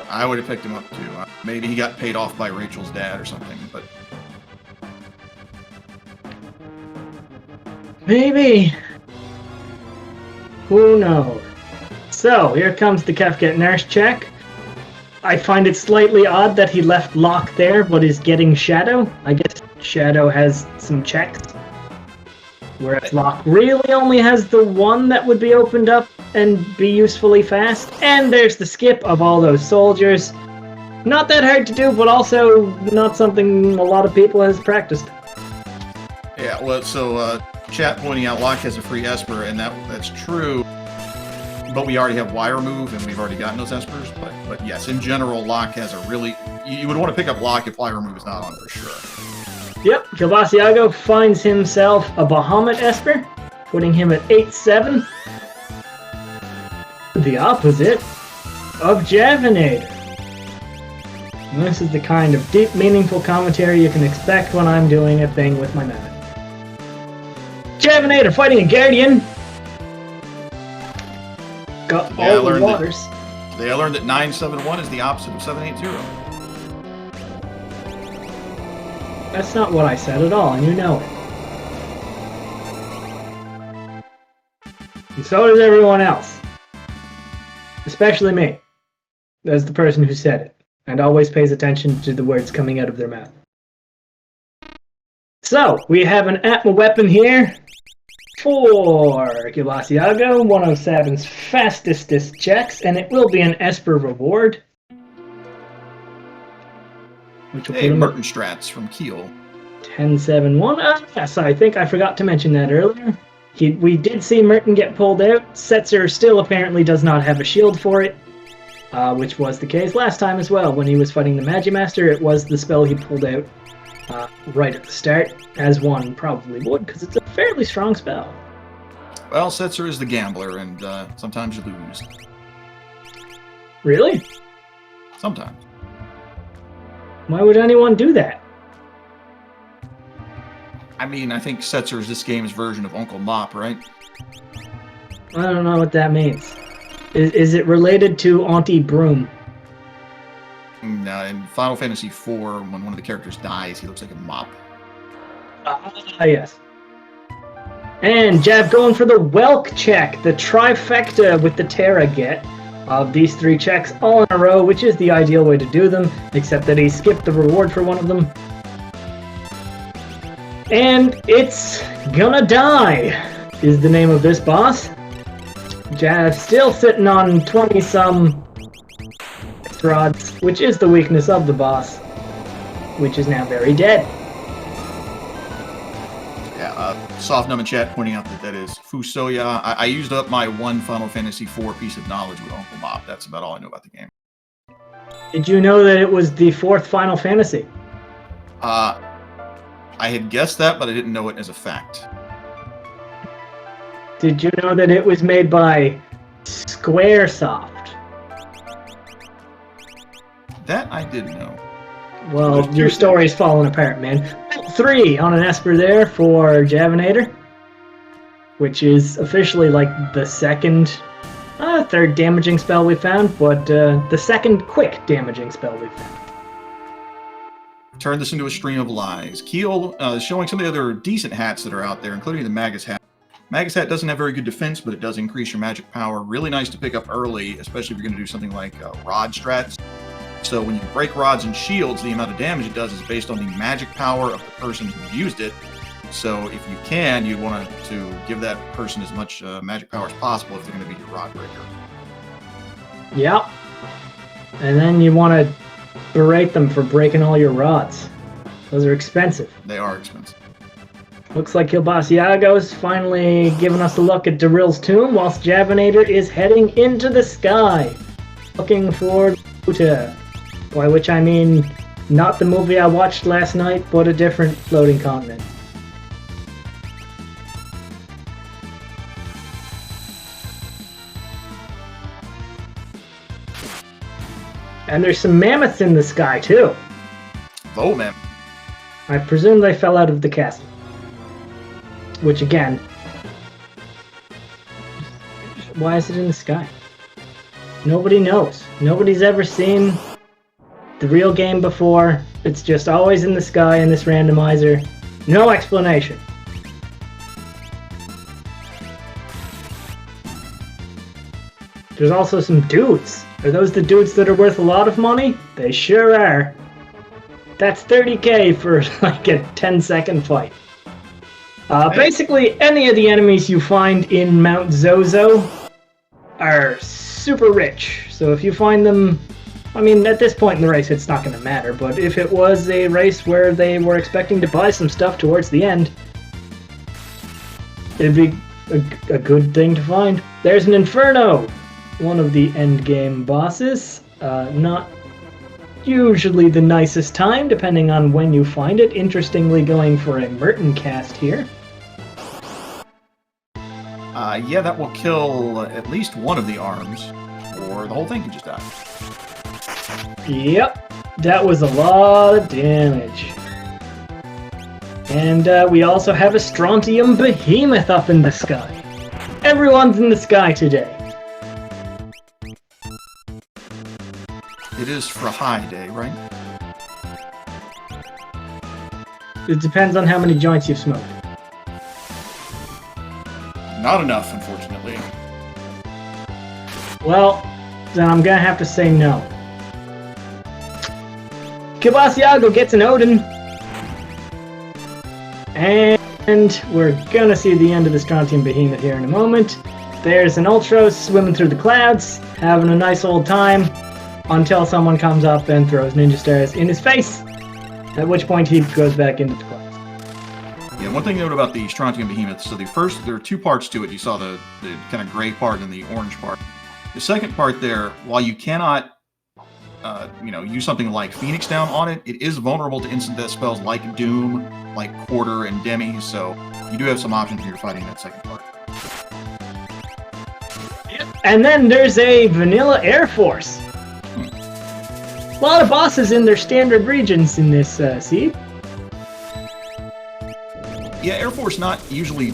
I would have picked him up too. Maybe he got paid off by Rachel's dad or something, but... Maybe. Who knows? So, here comes the Javinat0r check. I find it slightly odd that he left Locke there, but is getting Shadow. I guess Shadow has some checks. Whereas Locke really only has the one that would be opened up and be usefully fast. And there's the skip of all those soldiers. Not that hard to do, but also not something a lot of people has practiced. Yeah, well, so chat pointing out Locke has a free Esper, and that's true. But we already have wire move, and we've already gotten those Espers. But yes, in general, Locke has a really... You would want to pick up Locke if wire move is not on for sure. Yep, Kielbasiago finds himself a Bahamut Esper, putting him at 8-7. The opposite of Javinat0r. And this is the kind of deep, meaningful commentary you can expect when I'm doing a thing with my map. Javinat0r fighting a Guardian. Got all the waters. Today I learned that 971 is the opposite of 780. That's not what I said at all, and you know it. And so does everyone else. Especially me. As the person who said it, and always pays attention to the words coming out of their mouth. So, we have an Atma weapon here for Kielbasiago, 107's fastest checks, and it will be an Esper reward. Which will hey, Merton Strats from Kiel. 10-7-1. Yes, I think I forgot to mention that earlier. We did see Merton get pulled out. Setzer still apparently does not have a shield for it, which was the case last time as well. When he was fighting the Magimaster, it was the spell he pulled out right at the start, as one probably would, because it's a fairly strong spell. Well, Setzer is the gambler, and sometimes you lose. Really? Sometimes. Why would anyone do that? I mean, I think Setzer is this game's version of Uncle Mop, right? I don't know what that means. Is it related to Auntie Broom? In Final Fantasy IV, when one of the characters dies, he looks like a mop. Yes. And Jav going for the Welk check, the trifecta with the Terra get of these 3 checks all in a row, which is the ideal way to do them, except that he skipped the reward for one of them. And it's gonna die is the name of this boss. Jav still sitting on 20-some rods, which is the weakness of the boss, which is now very dead. Yeah, Softnum in chat pointing out that is Fusoya. I used up my 1 Final Fantasy IV piece of knowledge with Uncle Mop. That's about all I know about the game. Did you know that it was the 4th Final Fantasy? I had guessed that, but I didn't know it as a fact. Did you know that it was made by Squaresoft? That I did know. Well, your story's falling apart, man. 3 on an Esper there for Javinat0r, which is officially like the second, third damaging spell we found, but the second quick damaging spell we found. Turn this into a stream of lies. Kiel is showing some of the other decent hats that are out there, including the Magus hat. Magus hat doesn't have very good defense, but it does increase your magic power. Really nice to pick up early, especially if you're going to do something like rod strats. So when you break rods and shields, the amount of damage it does is based on the magic power of the person who used it. So if you can, you want to give that person as much magic power as possible if they're going to be your rod breaker. Yep. And then you want to berate them for breaking all your rods. Those are expensive. They are expensive. Looks like Kielbasiago's finally giving us a look at Daryl's tomb, whilst Javinat0r is heading into the sky, looking for Luta. By which I mean not the movie I watched last night, but a different floating continent. And there's some mammoths in the sky, too. Oh, man. I presume they fell out of the castle. Which, again... Why is it in the sky? Nobody knows. Nobody's ever seen the real game before. It's just always in the sky in this randomizer. No explanation. There's also some dudes. Are those the dudes that are worth a lot of money? They sure are. That's 30k for like a 10-second fight. Basically, any of the enemies you find in Mount Zozo are super rich. So if you find them... I mean, at this point in the race, it's not going to matter. But if it was a race where they were expecting to buy some stuff towards the end, it'd be a good thing to find. There's an Inferno! One of the endgame bosses. Not usually the nicest time, depending on when you find it. Interestingly, going for a Merton cast here. Yeah, that will kill at least one of the arms, or the whole thing can just die. Yep, that was a lot of damage. And we also have a Strontium Behemoth up in the sky. Everyone's in the sky today. It is for high day, right? It depends on how many joints you've smoked. Not enough, unfortunately. Well, then I'm gonna have to say no. Kielbasiago gets an Odin. And we're gonna see the end of the Strontium Behemoth here in a moment. There's an Ultros swimming through the clouds, having a nice old time, until someone comes up and throws Ninja Stars in his face, at which point he goes back into the clouds. Yeah, one thing to note about the Strontium Behemoth, so there are two parts to it. You saw the kind of gray part and the orange part. The second part there, while you cannot use something like Phoenix Down on it, it is vulnerable to instant death spells like Doom, like Quarter, and Demi, so you do have some options when you're fighting that second part. And then there's a Vanilla Air Force. A lot of bosses in their standard regions in this seed. Yeah, Air Force not usually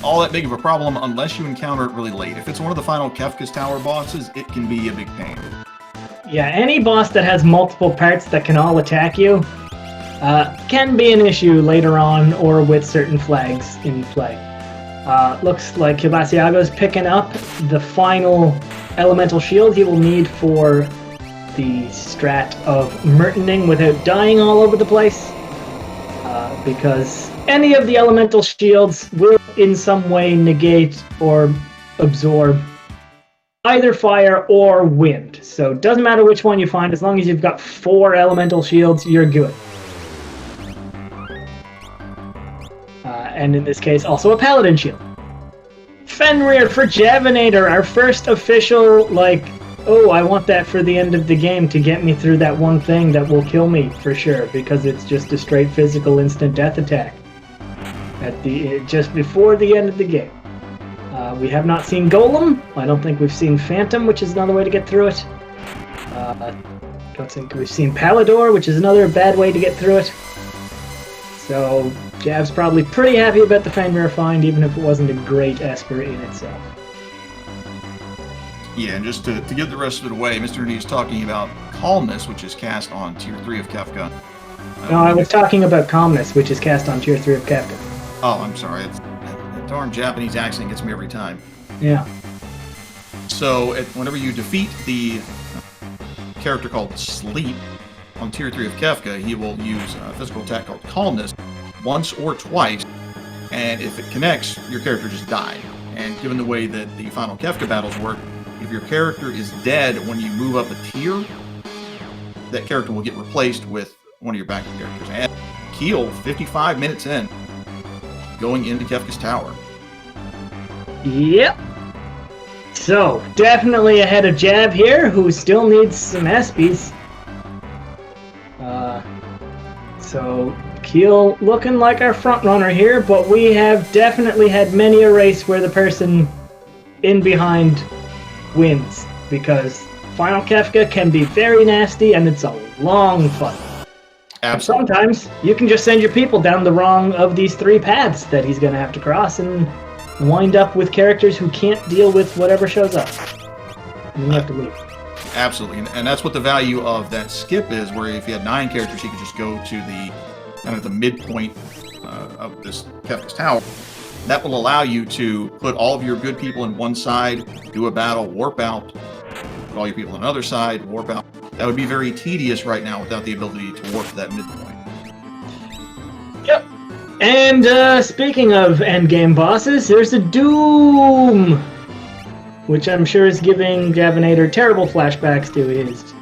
all that big of a problem unless you encounter it really late. If it's one of the final Kefka's Tower bosses, it can be a big pain. Yeah, any boss that has multiple parts that can all attack you can be an issue later on or with certain flags in play. Looks like Kielbasiago's picking up the final elemental shield he will need for the strat of Mertoning without dying all over the place. Because any of the elemental shields will in some way negate or absorb either fire or wind. So it doesn't matter which one you find, as long as you've got 4 elemental shields, you're good. And in this case, also a paladin shield. Fenrir for Javinat0r, our first official, oh, I want that for the end of the game to get me through that one thing that will kill me for sure, because it's just a straight physical instant death attack just before the end of the game. We have not seen Golem. I don't think we've seen Phantom, which is another way to get through it. Don't think we've seen Palador, which is another bad way to get through it. So Jav's probably pretty happy about the Fenrir find, even if it wasn't a great Esper in itself. Yeah, and just to get the rest of it away, Mr. Nee's talking about Calmness, which is cast on Tier 3 of Kefka. No, I was talking about Calmness, which is cast on Tier 3 of Kefka. Oh, I'm sorry. That darn Japanese accent gets me every time. Yeah. So, whenever you defeat the character called Sleep on Tier 3 of Kefka, he will use a physical attack called Calmness once or twice, and if it connects, your character just died. And given the way that the final Kefka battles work, if your character is dead when you move up a tier, that character will get replaced with one of your backup characters. And Kiel, 55 minutes in, going into Kefka's Tower. Yep. So, definitely ahead of Jab here, who still needs some Espies. So, Kiel looking like our front runner here, but we have definitely had many a race where the person in behind wins, because Final Kefka can be very nasty, and it's a long fight. Absolutely. Sometimes you can just send your people down the wrong of these 3 paths that he's going to have to cross and wind up with characters who can't deal with whatever shows up. And then you have to leave. Absolutely, and that's what the value of that skip is, where if you had 9 characters, you could just go to the kind of the midpoint of this Kefka's Tower. That will allow you to put all of your good people in one side, do a battle, warp out, put all your people on another side, warp out. That would be very tedious right now without the ability to warp to that midpoint. Yep. And speaking of endgame bosses, there's a Doom, which I'm sure is giving Javinat0r terrible flashbacks to his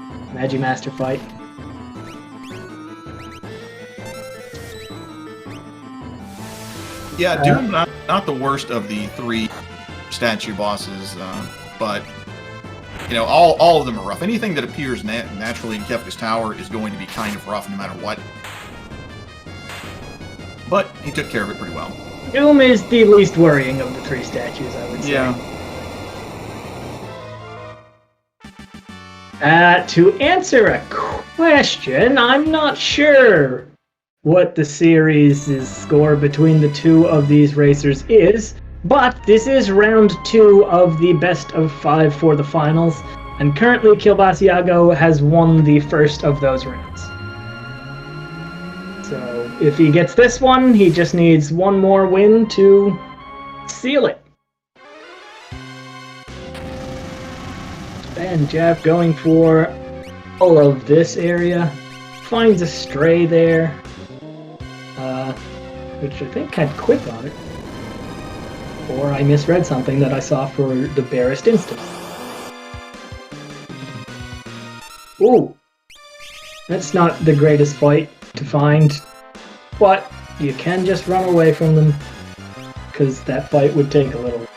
Master fight. Yeah, Doom not the worst of the 3 statue bosses, but you know, all of them are rough. Anything that appears naturally in Kefka's Tower is going to be kind of rough no matter what. But he took care of it pretty well. Doom is the least worrying of the 3 statues, I would say. Yeah. To answer a question, I'm not sure what the series' score between the 2 of these racers is, but this is round 2 of the best of 5 for the finals, and currently Kielbasiago has won the first of those rounds. So if he gets this one, he just needs one more win to seal it. And Jav going for all of this area, finds a stray there, which I think had quit on it. Or I misread something that I saw for the barest instance. Ooh! That's not the greatest fight to find, but you can just run away from them, because that fight would take a little.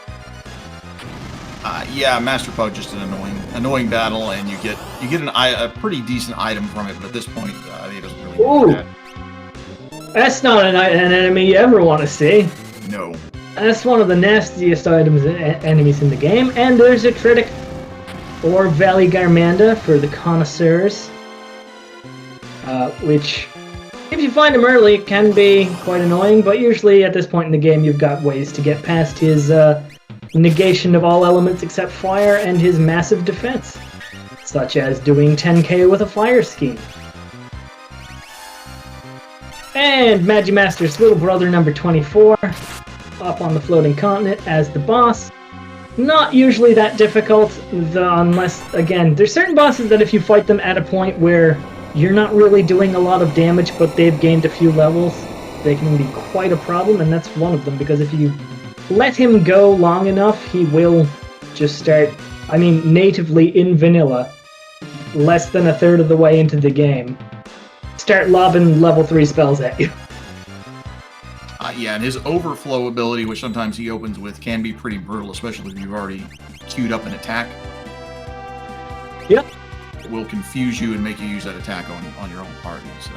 Yeah, Master Pug just an annoying battle, and you get a pretty decent item from it, but at this point, he doesn't really do that. That's not an enemy you ever want to see. No. That's one of the nastiest enemies in the game, and there's a critic or Valley Garmanda for the connoisseurs, which, if you find him early, can be quite annoying, but usually at this point in the game you've got ways to get past his negation of all elements except fire and his massive defense, such as doing 10k with a fire scheme. And Master's little brother number 24 up on the floating continent as the boss. Not usually that difficult, unless, again, there's certain bosses that if you fight them at a point where you're not really doing a lot of damage but they've gained a few levels, they can be quite a problem, and that's one of them, because if you let him go long enough, he will just start, natively in vanilla, less than a third of the way into the game, start lobbing level 3 spells at you. Yeah, and his overflow ability, which sometimes he opens with, can be pretty brutal, especially if you've already queued up an attack. Yep. It will confuse you and make you use that attack on your own party, so.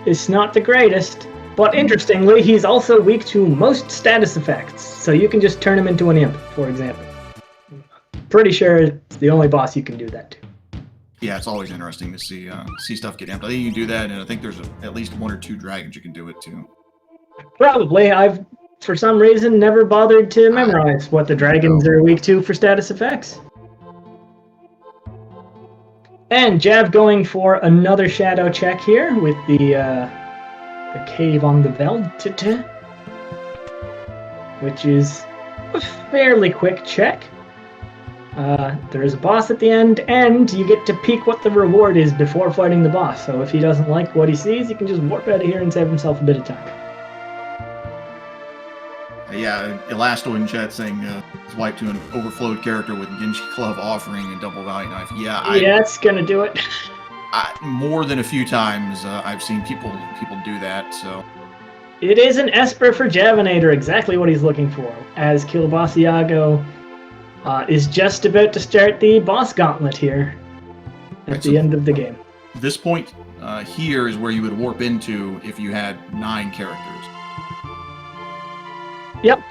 It's not the greatest, but interestingly, he's also weak to most status effects, so you can just turn him into an imp, for example. Pretty sure it's the only boss you can do that to. Yeah, it's always interesting to see stuff get imped. I think you can do that, and I think there's at least 1 or 2 dragons you can do it to. Probably. I've, for some reason, never bothered to memorize what the dragons are weak to for status effects. And Jav going for another shadow check here with the cave on the Veld, which is a fairly quick check. There is a boss at the end, and you get to peek what the reward is before fighting the boss. So if he doesn't like what he sees, he can just warp out of here and save himself a bit of time. Yeah, Elasto in chat saying he's wiped to an overflowed character with Genji Glove offering and double Valiant Knife. Yeah, it's gonna do it. More than a few times I've seen people do that. So it is an Esper for Javinat0r, exactly what he's looking for, as Kielbasiago is just about to start the boss gauntlet here at the end of the game. This point here is where you would warp into if you had 9 characters. Yep.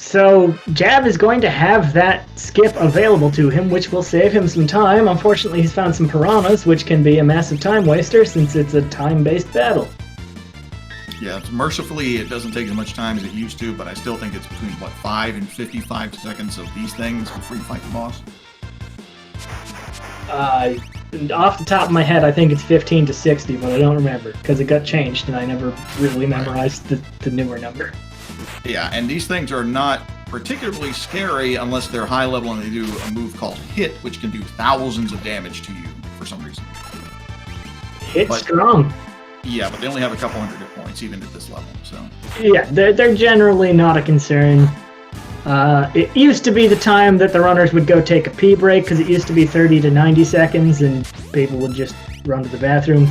So Jab is going to have that skip available to him, which will save him some time. Unfortunately, he's found some piranhas, which can be a massive time waster since it's a time-based battle. Yeah, mercifully, it doesn't take as much time as it used to, but I still think it's between, 5 and 55 seconds of these things before you fight the boss? Off the top of my head, I think it's 15 to 60, but I don't remember, because it got changed, and I never really memorized the newer number. Yeah, and these things are not particularly scary unless they're high level and they do a move called Hit, which can do thousands of damage to you for some reason. It's strong. Yeah, but they only have a couple hundred hit points even at this level, so... Yeah, they're generally not a concern. It used to be the time that the runners would go take a pee break, because it used to be 30 to 90 seconds, and people would just run to the bathroom.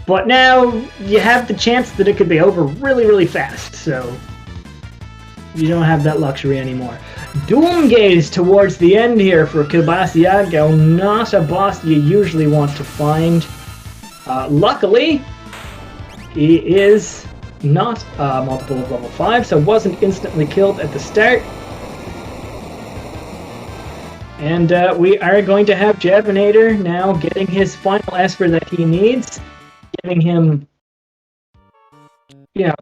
But now, you have the chance that it could be over really, really fast, so... you don't have that luxury anymore. Doom Gaze towards the end here for Kielbasiago, not a boss you usually want to find. Luckily, he is not a multiple of level 5, so wasn't instantly killed at the start. And we are going to have Javinat0r now getting his final Esper that he needs, giving him, you know,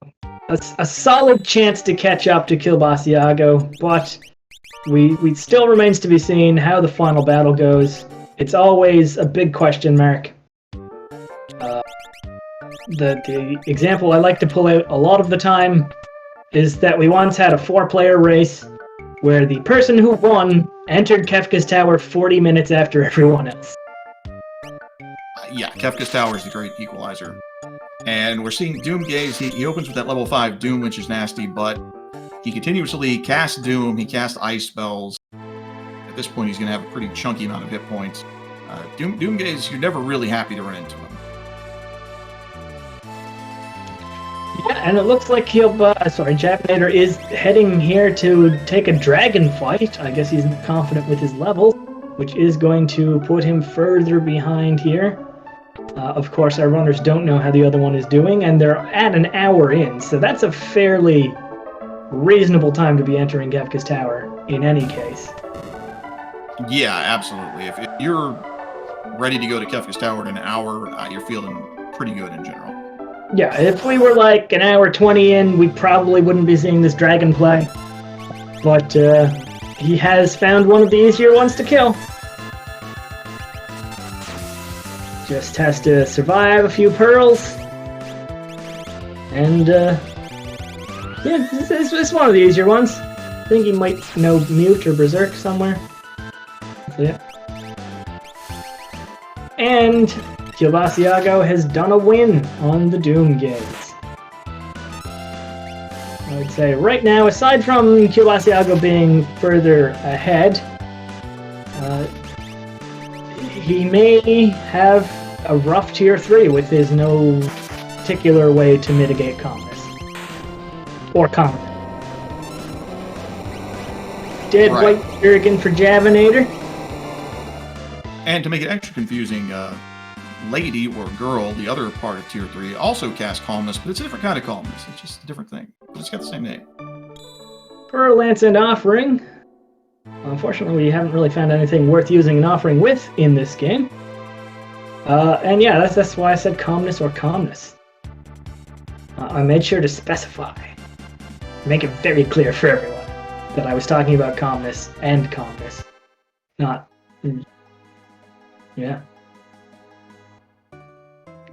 a solid chance to catch up to Kielbasiago, but we still remains to be seen how the final battle goes. It's always a big question mark. The example I like to pull out a lot of the time is that we once had a 4-player race where the person who won entered Kefka's tower 40 minutes after everyone else. Yeah, Kefka's tower is the great equalizer. And we're seeing Doom Gaze, he opens with that level 5 Doom, which is nasty, but he continuously casts Doom, he casts Ice Spells. At this point, he's going to have a pretty chunky amount of hit points. Doom Gaze, you're never really happy to run into him. Yeah, and it looks like Javinat0r is heading here to take a dragon fight. I guess he's confident with his level, which is going to put him further behind here. Of course, our runners don't know how the other one is doing, and they're at an hour in, so that's a fairly reasonable time to be entering Kefka's tower, in any case. Yeah, absolutely. If you're ready to go to Kefka's tower in an hour, you're feeling pretty good in general. Yeah, if we were like an hour 20 in, we probably wouldn't be seeing this dragon play. But he has found one of the easier ones to kill. Just has to survive a few pearls. And yeah, it's one of the easier ones. I think he might know Mute or Berserk somewhere. So yeah. And Kielbasiago has done a win on the Doom Gaze. I would say right now, aside from Kielbasiago being further ahead, he may have a rough tier 3 with his no particular way to mitigate calmness. Or combat. Dead right. White Jurgen for Javinat0r. And to make it extra confusing, Lady or Girl, the other part of tier 3, also casts calmness, but it's a different kind of calmness. It's just a different thing. But it's got the same name. For Lance and Offering, unfortunately we haven't really found anything worth using an offering with in this game. And yeah, that's why I said calmness or calmness. I made sure to specify. Make it very clear for everyone that I was talking about calmness and calmness. Not... yeah.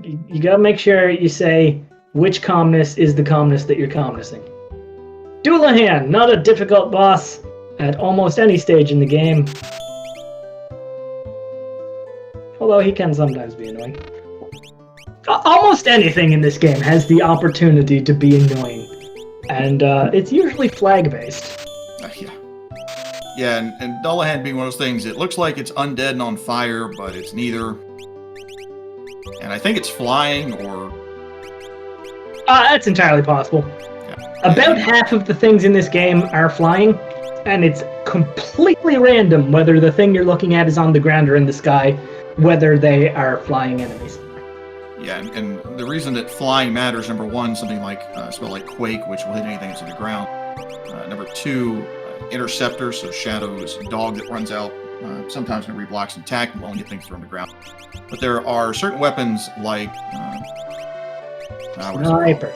You gotta make sure you say which calmness is the calmness that you're calmnessing. Doulahan, not a difficult boss at almost any stage in the game. Although he can sometimes be annoying. Almost anything in this game has the opportunity to be annoying. And it's usually flag-based. Yeah, and Doulahan being one of those things, it looks like it's undead and on fire, but it's neither. And I think it's flying, or... that's entirely possible. Yeah. About half of the things in this game are flying, and it's completely random whether the thing you're looking at is on the ground or in the sky, whether they are flying enemies. Yeah, and the reason that flying matters, number one, something like a spell like Quake, which will hit anything that's on the ground. Number 2, Interceptor, so Shadow is a dog that runs out. Sometimes when it reblocks an attack, will only get things thrown to the ground. But there are certain weapons like Sniper.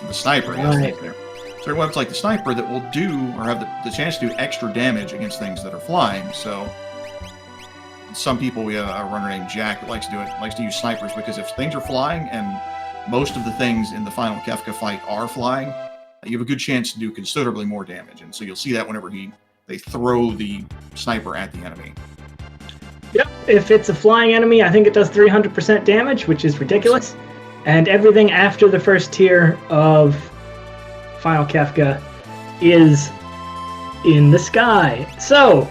The sniper, yes, there. Certain weapons like the sniper that will do or have the chance to do extra damage against things that are flying. So some people, we have a runner named Jack that likes to do it, likes to use snipers because if things are flying and most of the things in the final Kefka fight are flying, you have a good chance to do considerably more damage. And so you'll see that whenever they throw the sniper at the enemy. Yep, if it's a flying enemy, I think it does 300% damage, which is ridiculous. And everything after the first tier of Final Kefka is in the sky. So,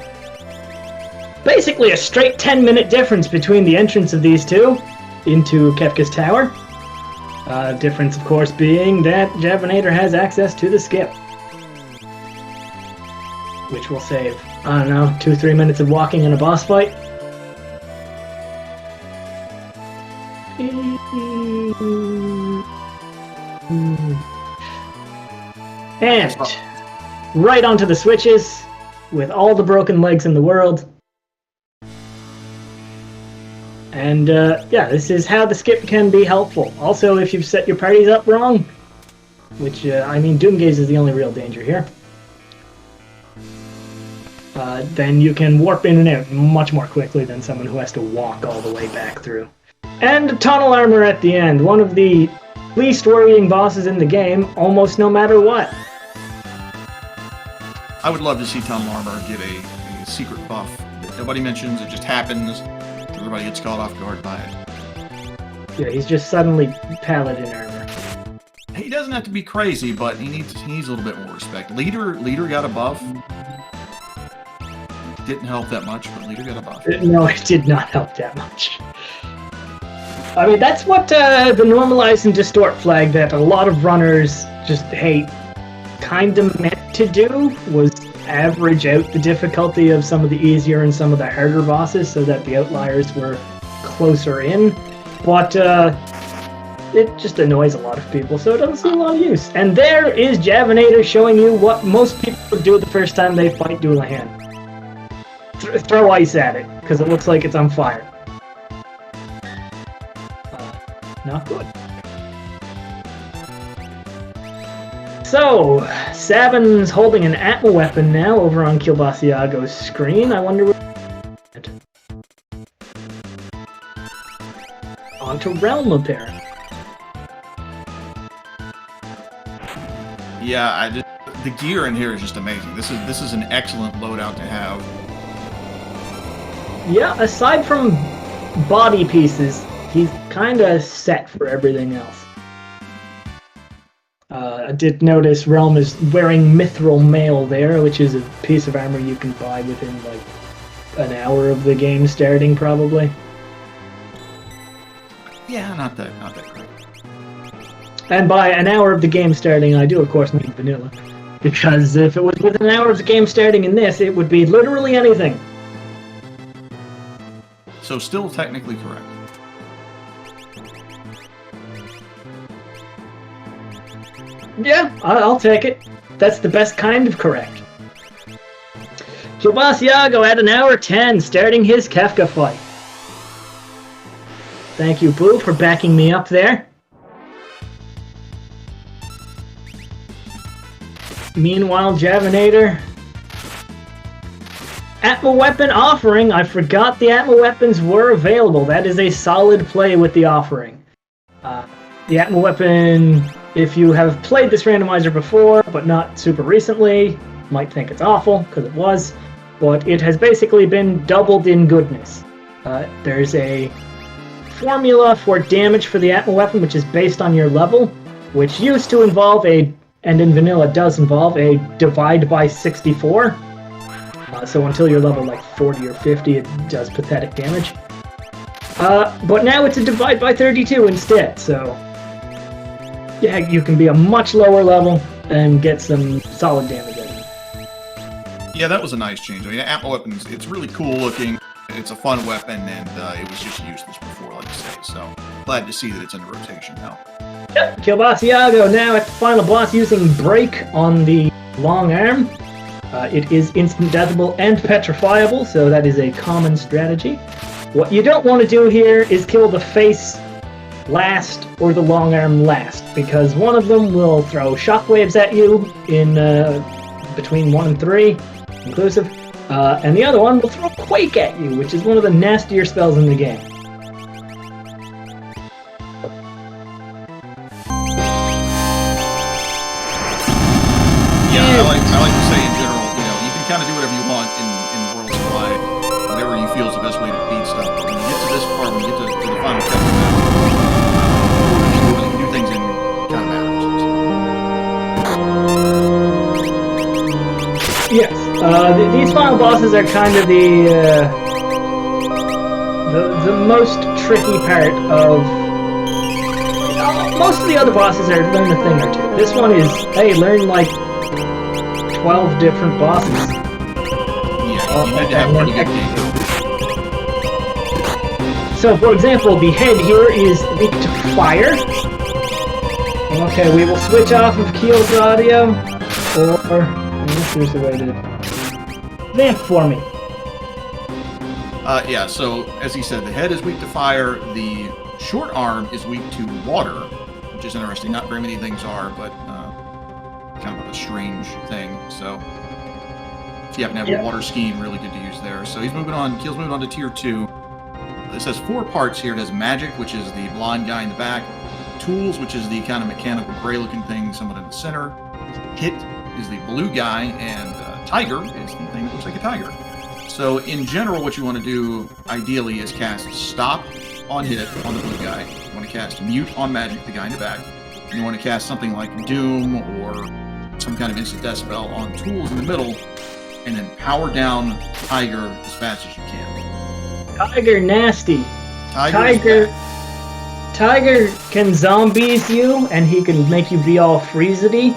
basically a straight 10-minute difference between the entrance of these two into Kefka's tower. Difference, of course, being that Javinat0r has access to the skip. Which will save, I don't know, 2-3 minutes of walking in a boss fight. And right onto the switches with all the broken legs in the world. And yeah, this is how the skip can be helpful. Also, if you've set your parties up wrong, which, I mean, Doomgaze is the only real danger here, then you can warp in and out much more quickly than someone who has to walk all the way back through. And tunnel armor at the end, one of the least worrying bosses in the game, almost no matter what. I would love to see tunnel armor get a secret buff that nobody mentions, it just happens. Everybody gets caught off guard by it. Yeah, he's just suddenly paladin armor. He doesn't have to be crazy, but he needs a little bit more respect. Leader got a buff. Didn't help that much, but Leader got a buff. No, it did not help that much. I mean, that's what the normalize and distort flag that a lot of runners just hate kind of meant to do, was average out the difficulty of some of the easier and some of the harder bosses so that the outliers were closer in. But it just annoys a lot of people, so it doesn't see a lot of use. And there is Javinat0r showing you what most people do the first time they fight Dualahan. Throw ice at it, because it looks like it's on fire. Not good. So, Sabin's holding an Atma weapon now over on Kielbasiago's screen. I wonder what... On to Realm, apparently. Yeah, the gear in here is just amazing. This is an excellent loadout to have. Yeah, aside from body pieces, he's kind of set for everything else. I did notice Realm is wearing Mithril Mail there, which is a piece of armor you can buy within like an hour of the game starting, probably. Yeah, not that great. And by an hour of the game starting, I do of course mean vanilla, because if it was within an hour of the game starting in this, it would be literally anything. So still technically correct. Yeah, I'll take it. That's the best kind of correct. Kielbasiago at an hour 10, starting his Kefka fight. Thank you, Boo, for backing me up there. Meanwhile, Javinat0r. Atma weapon offering. I forgot the Atma weapons were available. That is a solid play with the offering. The Atma weapon, if you have played this randomizer before, but not super recently, might think it's awful, because it was, but it has basically been doubled in goodness. There's a formula for damage for the Atma weapon, which is based on your level, which used to involve and in vanilla does involve a divide by 64. So until you're level like 40 or 50, it does pathetic damage. But now it's a divide by 32 instead, so yeah, you can be a much lower level and get some solid damage out of it. Yeah, that was a nice change. I mean, Atma weapons, it's really cool looking. It's a fun weapon, and it was just useless before, like you say. So glad to see that it's in rotation now. Yep, Kielbasiago now at the final boss using Break on the long arm. It is instant deathable and petrifiable, so that is a common strategy. What you don't want to do here is kill the face last or the long arm last, because one of them will throw shockwaves at you in between 1 and 3 inclusive, and the other one will throw Quake at you, which is one of the nastier spells in the game. Yeah, I like to say in general, you know, you can kind of do whatever you want in World Supply, whatever you feel is the best way to beat stuff. But when you get to this part, when you get to the final step, you can do things in kind of matters. Yes, these final bosses are kind of the most tricky part of. Most of the other bosses are learn a thing or two. This one is, hey, learn like 12 different bosses. Yeah, you need to have pretty good game. So, for example, the head here is weak to fire. Okay, we will switch off of Kiel's audio, or here's the way to vamp for me. Yeah, so as he said, the head is weak to fire. The short arm is weak to water, which is interesting. Not very many things are, but kind of a strange thing. So if you happen to have a water scheme, really good to use there. So he's moving on. Keel's moving on to tier 2. This has 4 parts here. It has magic, which is the blonde guy in the back. Tools, which is the kind of mechanical gray-looking thing, somewhat in the center. Hit is the blue guy, and tiger is the thing that looks like a tiger. So in general, what you want to do ideally is cast stop on hit on the blue guy. You want to cast mute on magic, the guy in the back. You want to cast something like doom or some kind of instant death spell on tools in the middle, and then power down tiger as fast as you can. Tiger nasty. Tiger can zombies you, and he can make you be all freezity,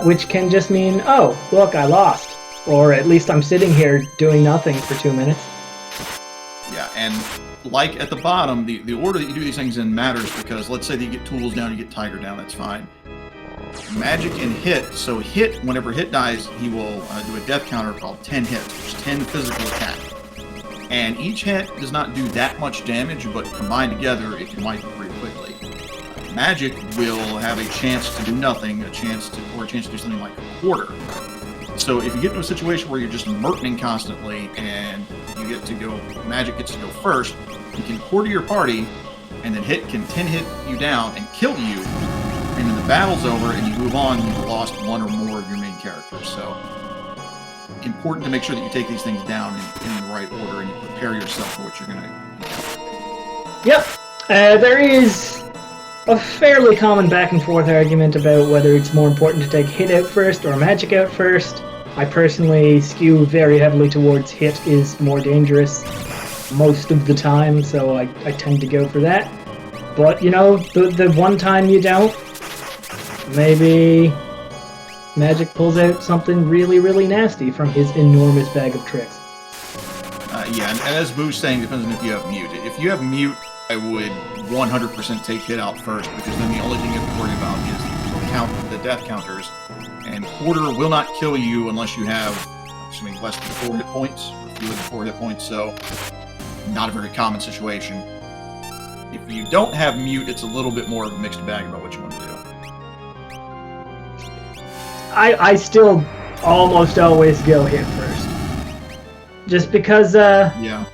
which can just mean, oh, look, I lost. Or at least I'm sitting here doing nothing for 2 minutes. Yeah, and like at the bottom, the order that you do these things in matters, because let's say that you get tools down, you get tiger down, that's fine. Magic and hit, so hit, whenever hit dies, he will do a death counter called 10 hits, which is 10 physical attack. And each hit does not do that much damage, but combined together, it can wipe you pretty quickly. Magic will have a chance to do nothing, or a chance to do something like a quarter. So if you get into a situation where you're just murking constantly, and you get to go, magic gets to go first, you can quarter your party, and then hit can 10 hit you down and kill you, and then the battle's over and you move on, you've lost one or more of your main characters. So important to make sure that you take these things down in the right order and you prepare yourself for what you're going to. Yep. There is a fairly common back and forth argument about whether it's more important to take hit out first or magic out first. I personally skew very heavily towards hit is more dangerous most of the time, so I tend to go for that. But, you know, the one time you don't, maybe magic pulls out something really, really nasty from his enormous bag of tricks. Yeah, and as Boo's saying, depends on if you have mute. If you have mute, I would 100% take hit out first, because then the only thing you have to worry about is the death counters. And quarter will not kill you unless you have, assuming, less than 4 hit points, or fewer than 4 hit points, so not a very common situation. If you don't have mute, it's a little bit more of a mixed bag about what you want to do. I still almost always go hit first. Just because, Yeah.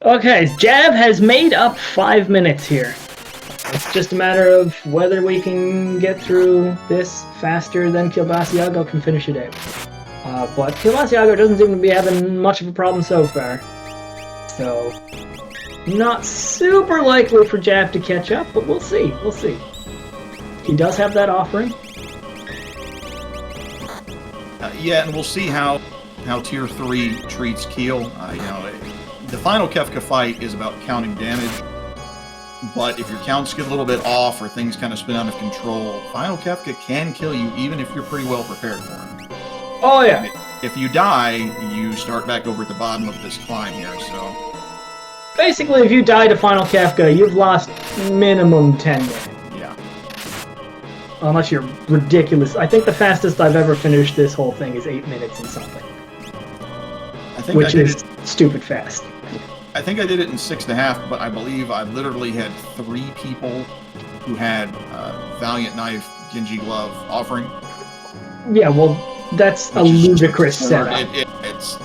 Okay, Jav has made up 5 minutes here. It's just a matter of whether we can get through this faster than Kielbasiago can finish it out. But Kielbasiago doesn't seem to be having much of a problem so far. So, not super likely for Jav to catch up, but we'll see. We'll see. He does have that offering. Yeah, and we'll see how Tier 3 treats Kiel. You know, the final Kefka fight is about counting damage, but if your counts get a little bit off or things kind of spin out of control, final Kefka can kill you even if you're pretty well prepared for him. Oh yeah. If you die, you start back over at the bottom of this climb here, so... Basically, if you die to final Kefka, you've lost minimum 10 minutes. Yeah. Unless you're ridiculous. I think the fastest I've ever finished this whole thing is 8 minutes and something. Which is stupid fast. I think I did it in 6.5, but I believe I literally had 3 people who had Valiant Knife, Genji Glove offering. Yeah, well, that's a ludicrous setup. It's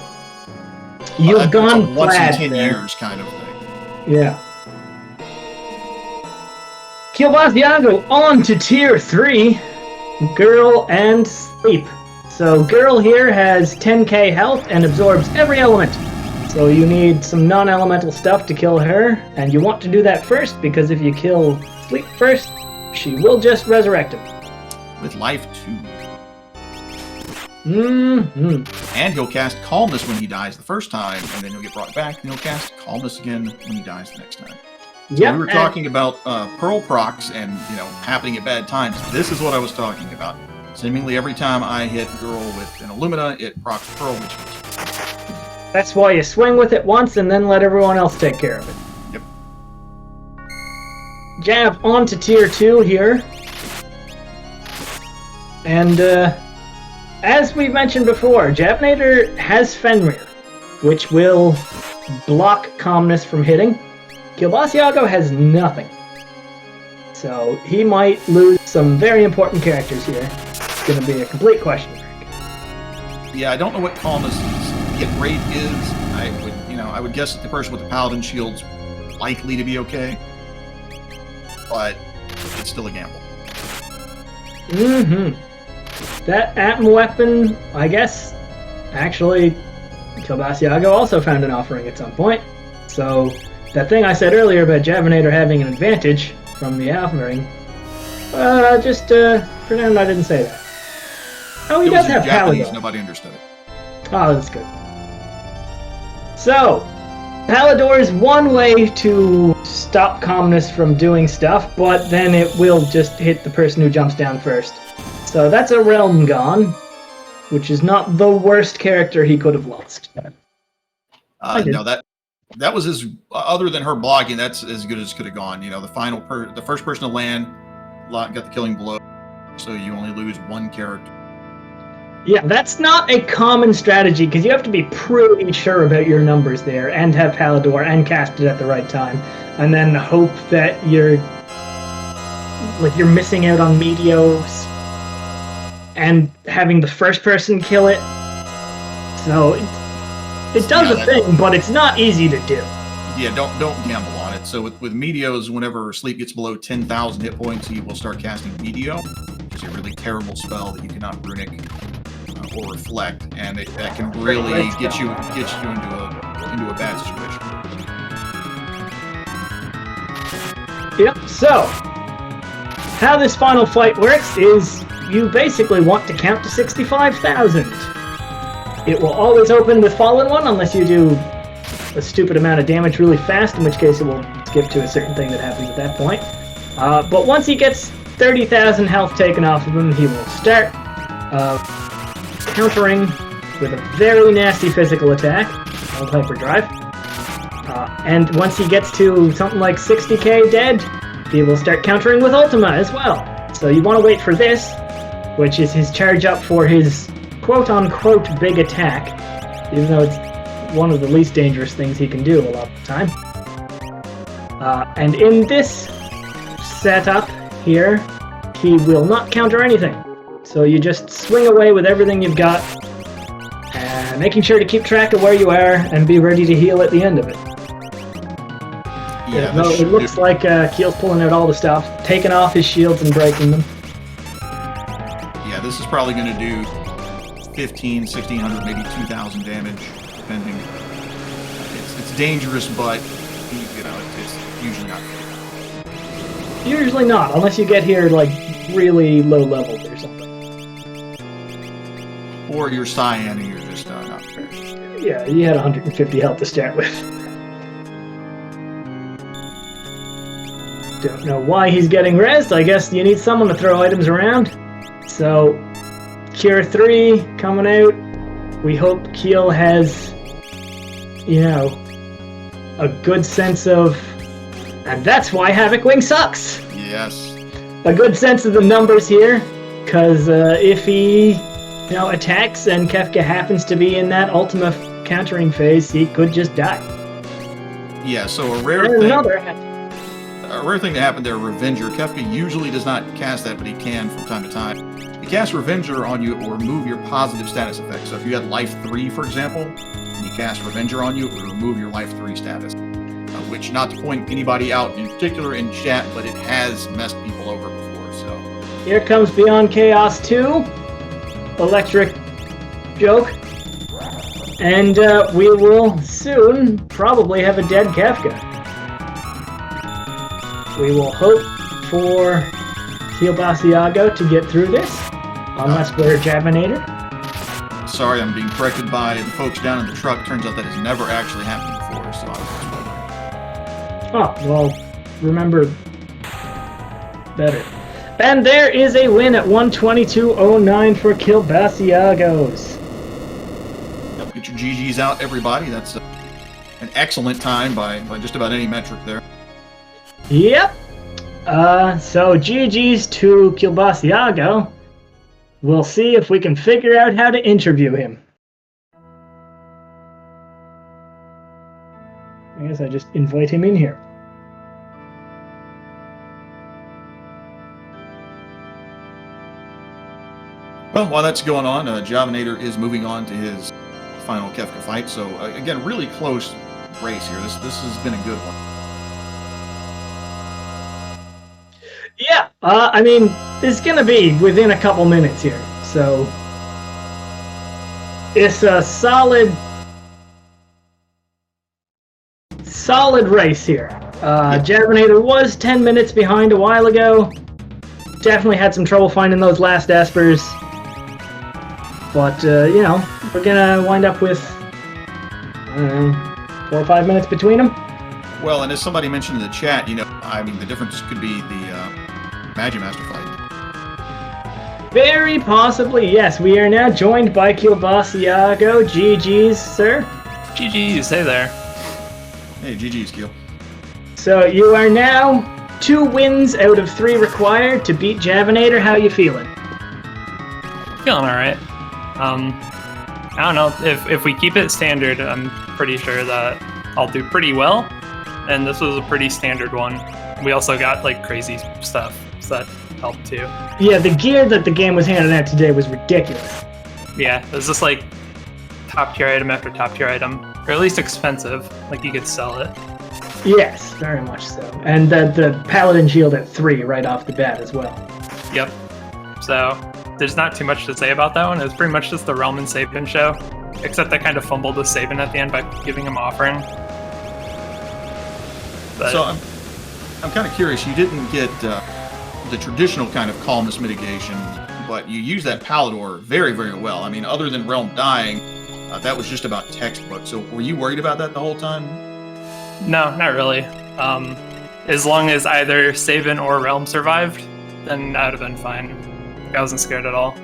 You've gone it's a once in flat 10 there. years kind of thing. Yeah. Kielbasiago on to tier 3, Girl and Sleep. So Girl here has 10k health and absorbs every element. So you need some non-elemental stuff to kill her, and you want to do that first, because if you kill Sleep first, she will just resurrect him. With life 2. Mm-hmm. And he'll cast Calmness when he dies the first time, and then he'll get brought back, and he'll cast Calmness again when he dies the next time. So Yep, we were talking about Pearl procs and, happening at bad times. This is what I was talking about. Seemingly every time I hit Girl with an Illumina, it procs Pearl, which is... That's why you swing with it once and then let everyone else take care of it. Yep. Jab on to tier 2 here. And, as we mentioned before, Javinat0r has Fenrir, which will block Calmness from hitting. Kielbasiago has nothing. So he might lose some very important characters here. It's going to be a complete question mark. Yeah, I don't know what Calmness' hit rate is. I would guess that the person with the Paladin Shield's likely to be okay. But it's still a gamble. Mm-hmm. That Atom weapon, I guess, actually, Kielbasiago also found an offering at some point. So that thing I said earlier about Javinat0r having an advantage from the offering, just pretend I didn't say that. Oh, he does have Japanese, Palador. nobody understood it. Oh, that's good. So, Palador is one way to stop Calmness from doing stuff, but then it will just hit the person who jumps down first. So that's a realm gone, which is not the worst character he could have lost. No, that was as other than her blocking, that's as good as could have gone. The first person to land got the killing blow, so you only lose one character. Yeah, that's not a common strategy, because you have to be pretty sure about your numbers there, and have Palador, and cast it at the right time, and then hope that you're missing out on Meteos, and having the first person kill it. So it does a thing, but it's not easy to do. Yeah, don't gamble on it. So with Meteos, whenever Sleep gets below 10,000 hit points, he will start casting Meteo, which is a really terrible spell that you cannot runic or reflect, and that can really get you into a bad situation. Yep. So how this final fight works is you basically want to count to 65,000. It will always open with Fallen One unless you do a stupid amount of damage really fast, in which case it will skip to a certain thing that happens at that point. But once he gets 30,000 health taken off of him, he will start countering with a very nasty physical attack called Hyperdrive. And once he gets to something like 60k dead, he will start countering with Ultima as well. So you want to wait for this, which is his charge up for his quote-unquote big attack, even though it's one of the least dangerous things he can do a lot of the time. And in this setup here, he will not counter anything. So you just swing away with everything you've got, and making sure to keep track of where you are and be ready to heal at the end of it. Yeah, it looks like Kiel's pulling out all the stuff, taking off his shields and breaking them. Yeah, this is probably going to do 1,500, 1,600, maybe 2,000 damage, depending. It's dangerous, but it's usually not. Usually not, unless you get here really low leveled or something. Or you're Cyan and you're just not prepared. Yeah, you had 150 health to start with. Don't know why he's getting rezzed. I guess you need someone to throw items around. So, Cure 3 coming out. We hope Kiel has, a good sense of... And that's why Havoc Wing sucks! Yes. a good sense of the numbers here, because if he attacks and Kefka happens to be in that Ultima countering phase, he could just die. Yeah, so a rare thing to happen there, Revenger. Kefka usually does not cast that, but he can from time to time. He casts Revenger on you, it will remove your positive status effect. So if you had life 3, for example, and he casts Revenger on you, it will remove your life 3 status. Which, not to point anybody out in particular in chat, but it has messed people over before, so. Here comes Beyond Chaos 2. Electric joke. And we will soon probably have a dead Kefka. We will hope for Kielbasiago to get through this, unless we're Javinat0r. Sorry, I'm being corrected by the folks down in the truck. Turns out that has never actually happened before, so I was just wondering. Oh, well, remember better. And there is a win at 122.09 for Kielbasiagos. Yep, get your GGs out, everybody. That's an excellent time by just about any metric there. Yep. So GG's to Kielbasiago. We'll see if we can figure out how to interview him. I guess I just invite him in here. Well, while that's going on, Javinat0r is moving on to his final Kefka fight. So again, really close race here. This has been a good one. Yeah, I mean, it's gonna be within a couple minutes here, so it's a solid race here. Javinat0r was 10 minutes behind a while ago. Definitely had some trouble finding those last espers, but we're gonna wind up with 4 or 5 minutes between them. Well, and as somebody mentioned in the chat, I mean, the difference could be the Magimaster fight. Very possibly, yes. We are now joined by Kielbasiago. GG's, sir. GG's, hey there. Hey, GG's, Kiel. So you are now 2 wins out of 3 required to beat Javinat0r. How you feeling? Feeling alright. I don't know, if we keep it standard, I'm pretty sure that I'll do pretty well. And this was a pretty standard one. We also got like crazy stuff, so that helped too. Yeah, the gear that the game was handing out today was ridiculous. Yeah, it was just like top tier item after top tier item, or at least expensive, like you could sell it. Yes, very much so. And the Paladin shield at 3 right off the bat as well. Yep. So there's not too much to say about that one. It was pretty much just the Realm and Sabin show, except I kind of fumbled with Sabin at the end by giving him offering. But so I'm kind of curious. You didn't get the traditional kind of calmness mitigation, but you used that Palador very, very well. I mean, other than Realm dying, that was just about textbook. So were you worried about that the whole time? No, not really. As long as either Sabin or Realm survived, then I would have been fine. I wasn't scared at all.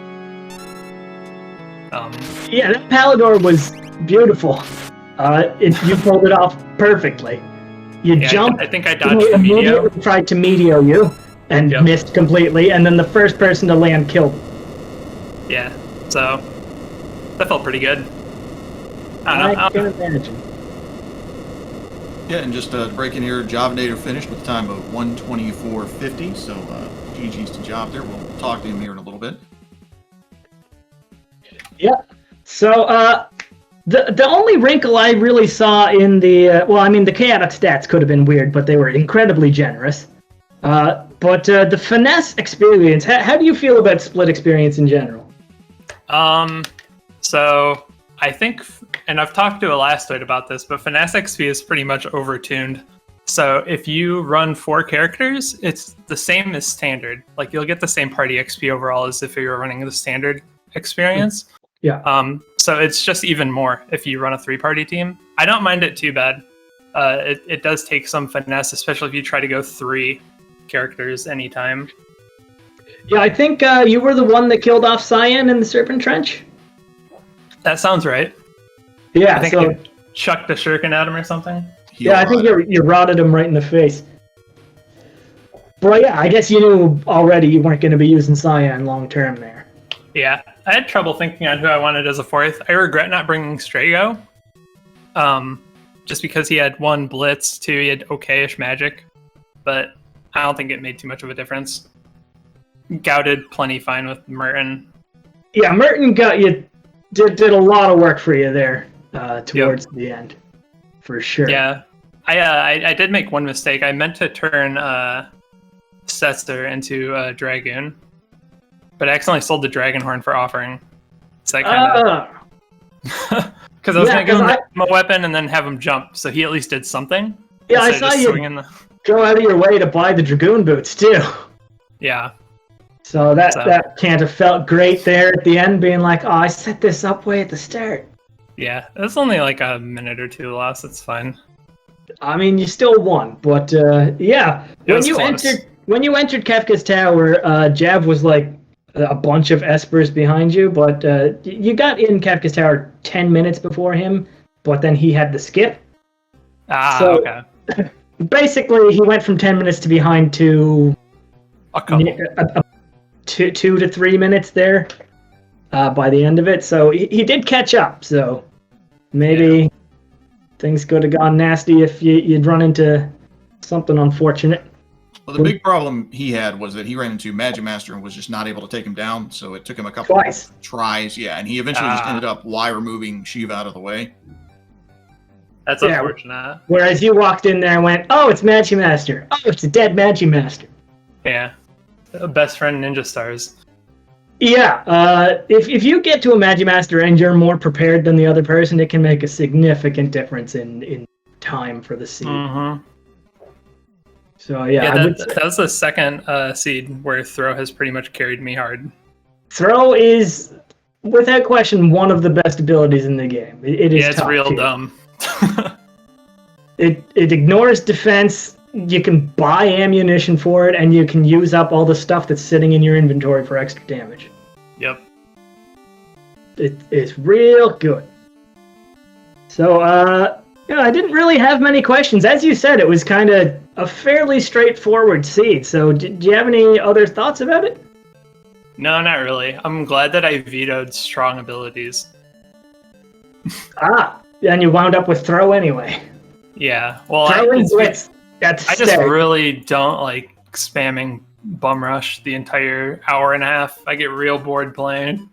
Yeah, that Palador was beautiful. You pulled it off perfectly. You jumped. I think I dodged the immediately tried to meteor you and missed completely, and then the first person to land killed him. Yeah, so that felt pretty good. I can imagine. Yeah, and just to break in here, Javinat0r finished with a time of 124.50, so GG's to Jav there. We'll talk to him here in a little bit. Yeah. So the only wrinkle I really saw in the the chaotic stats could have been weird, but they were incredibly generous. But the finesse experience, how do you feel about split experience in general? So I think, and I've talked to Elastoid about this, but finesse XP is pretty much overtuned. So if you run 4 characters, it's the same as standard. Like you'll get the same party XP overall as if you were running the standard experience. Yeah. So it's just even more if you run a 3-party team. I don't mind it too bad. It does take some finesse, especially if you try to go 3 characters anytime. Yeah, I think you were the one that killed off Cyan in the Serpent Trench. That sounds right. Yeah, I think you chucked a shuriken at him or something. I think you rotted him right in the face. But yeah, I guess you knew already you weren't going to be using Cyan long term there. Yeah, I had trouble thinking on who I wanted as a fourth. I regret not bringing Strago. Just because he had 1 Blitz, 2, he had okayish magic. But I don't think it made too much of a difference. Gao did plenty fine with Merton. Yeah, Merton got you, did a lot of work for you there towards the end. For sure. Yeah, I did make one mistake. I meant to turn Setzer into Dragoon, but I accidentally sold the Dragon Horn for offering. So I kind of... Because I was going to give him a weapon and then have him jump, so he at least did something. Yeah, I saw you go out of your way to buy the Dragoon boots, too. Yeah. So that can't have felt great there at the end, being like, oh, I set this up way at the start. Yeah, it's only like a minute or two lost. It's fine. I mean, you still won, but yeah. When you entered Kefka's tower, Jav was like a bunch of espers behind you, but you got in Kefka's tower 10 minutes before him, but then he had the skip. Okay. Basically, he went from 10 minutes to behind to a couple. 2 to 3 minutes there by the end of it. So he did catch up. So maybe things could have gone nasty if you'd run into something unfortunate. Well, the big problem he had was that he ran into Magic Master and was just not able to take him down. So it took him a couple of tries. Yeah, and he eventually just ended up removing Shiva out of the way. That's unfortunate. Whereas you walked in there and went, oh, it's Magic Master. Oh, it's a dead Magic Master. Yeah. Best friend Ninja Stars. Yeah, if you get to a Magic Master and you're more prepared than the other person, it can make a significant difference in time for the seed. Mm-hmm. So yeah, that was the second seed where Throw has pretty much carried me hard. Throw is, without question, one of the best abilities in the game. It is it's real dumb. It ignores defense. You can buy ammunition for it, and you can use up all the stuff that's sitting in your inventory for extra damage. Yep. It's real good. So, I didn't really have many questions. As you said, it was kind of a fairly straightforward seed. So, do you have any other thoughts about it? No, not really. I'm glad that I vetoed strong abilities. And you wound up with Throw anyway. Yeah. Well, I just really don't like spamming Bum Rush the entire hour and a half. I get real bored playing.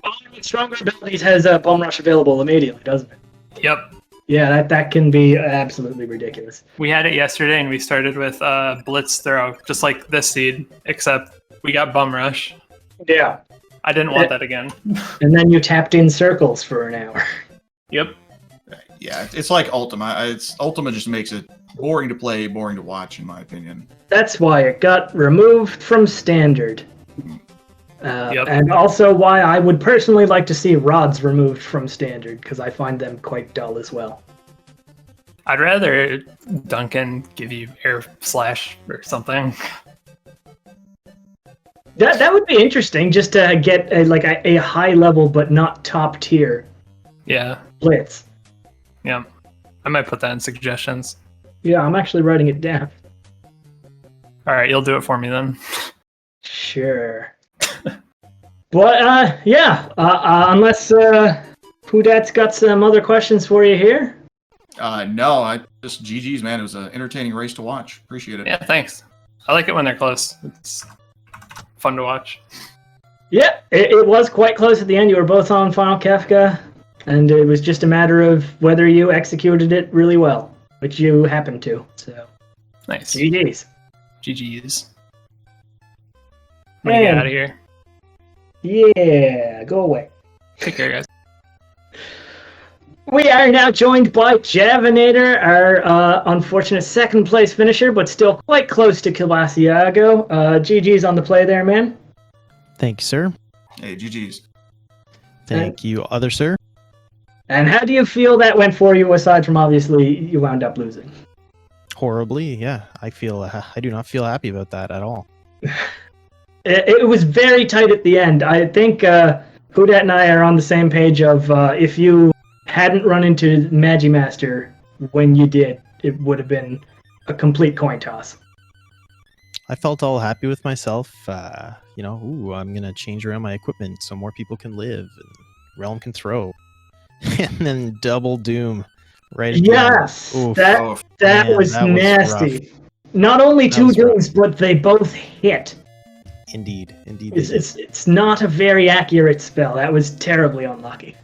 Well, Stronger Abilities has Bum Rush available immediately, doesn't it? Yep. Yeah, that can be absolutely ridiculous. We had it yesterday, and we started with Blitz Throw, just like this seed, except we got Bum Rush. Yeah. I didn't want that again. And then you tapped in circles for an hour. Yep. Yeah, it's like Ultima. Ultima just makes it boring to play, boring to watch, in my opinion. That's why it got removed from Standard. And also why I would personally like to see rods removed from Standard, because I find them quite dull as well. I'd rather Duncan give you Air Slash or something. That would be interesting, just to get a high level but not top tier. Yeah. Blitz. Yeah. I might put that in suggestions. Yeah, I'm actually writing it down. All right, you'll do it for me then. Sure. But, unless Pudat's got some other questions for you here? No, just GG's, man. It was an entertaining race to watch. Appreciate it. Yeah, thanks. I like it when they're close. It's fun to watch. Yeah, it was quite close at the end. You were both on Final Kefka, and it was just a matter of whether you executed it really well, which you happened to. So, nice. GG's. GG's. I'm gonna get out of here. Yeah, go away. Take care, guys. We are now joined by Javinat0r, our unfortunate second place finisher, but still quite close to Kielbasiago. GG's on the play there, man. Thank you, sir. Hey, GG's. Thank you, other sir. And how do you feel that went for you, aside from obviously you wound up losing? Horribly, yeah. I do not feel happy about that at all. It was very tight at the end. I think Pudat and I are on the same page of if you hadn't run into Magimaster when you did, it would have been a complete coin toss. I felt all happy with myself. Ooh, I'm gonna change around my equipment so more people can live and Realm can throw. And then double doom right at the end. Yes, Oof, Oh, that man, was that was nasty. rough. Not only That two was rough. dooms, but they both hit. Indeed they did. It's not a very accurate spell. That was terribly unlucky.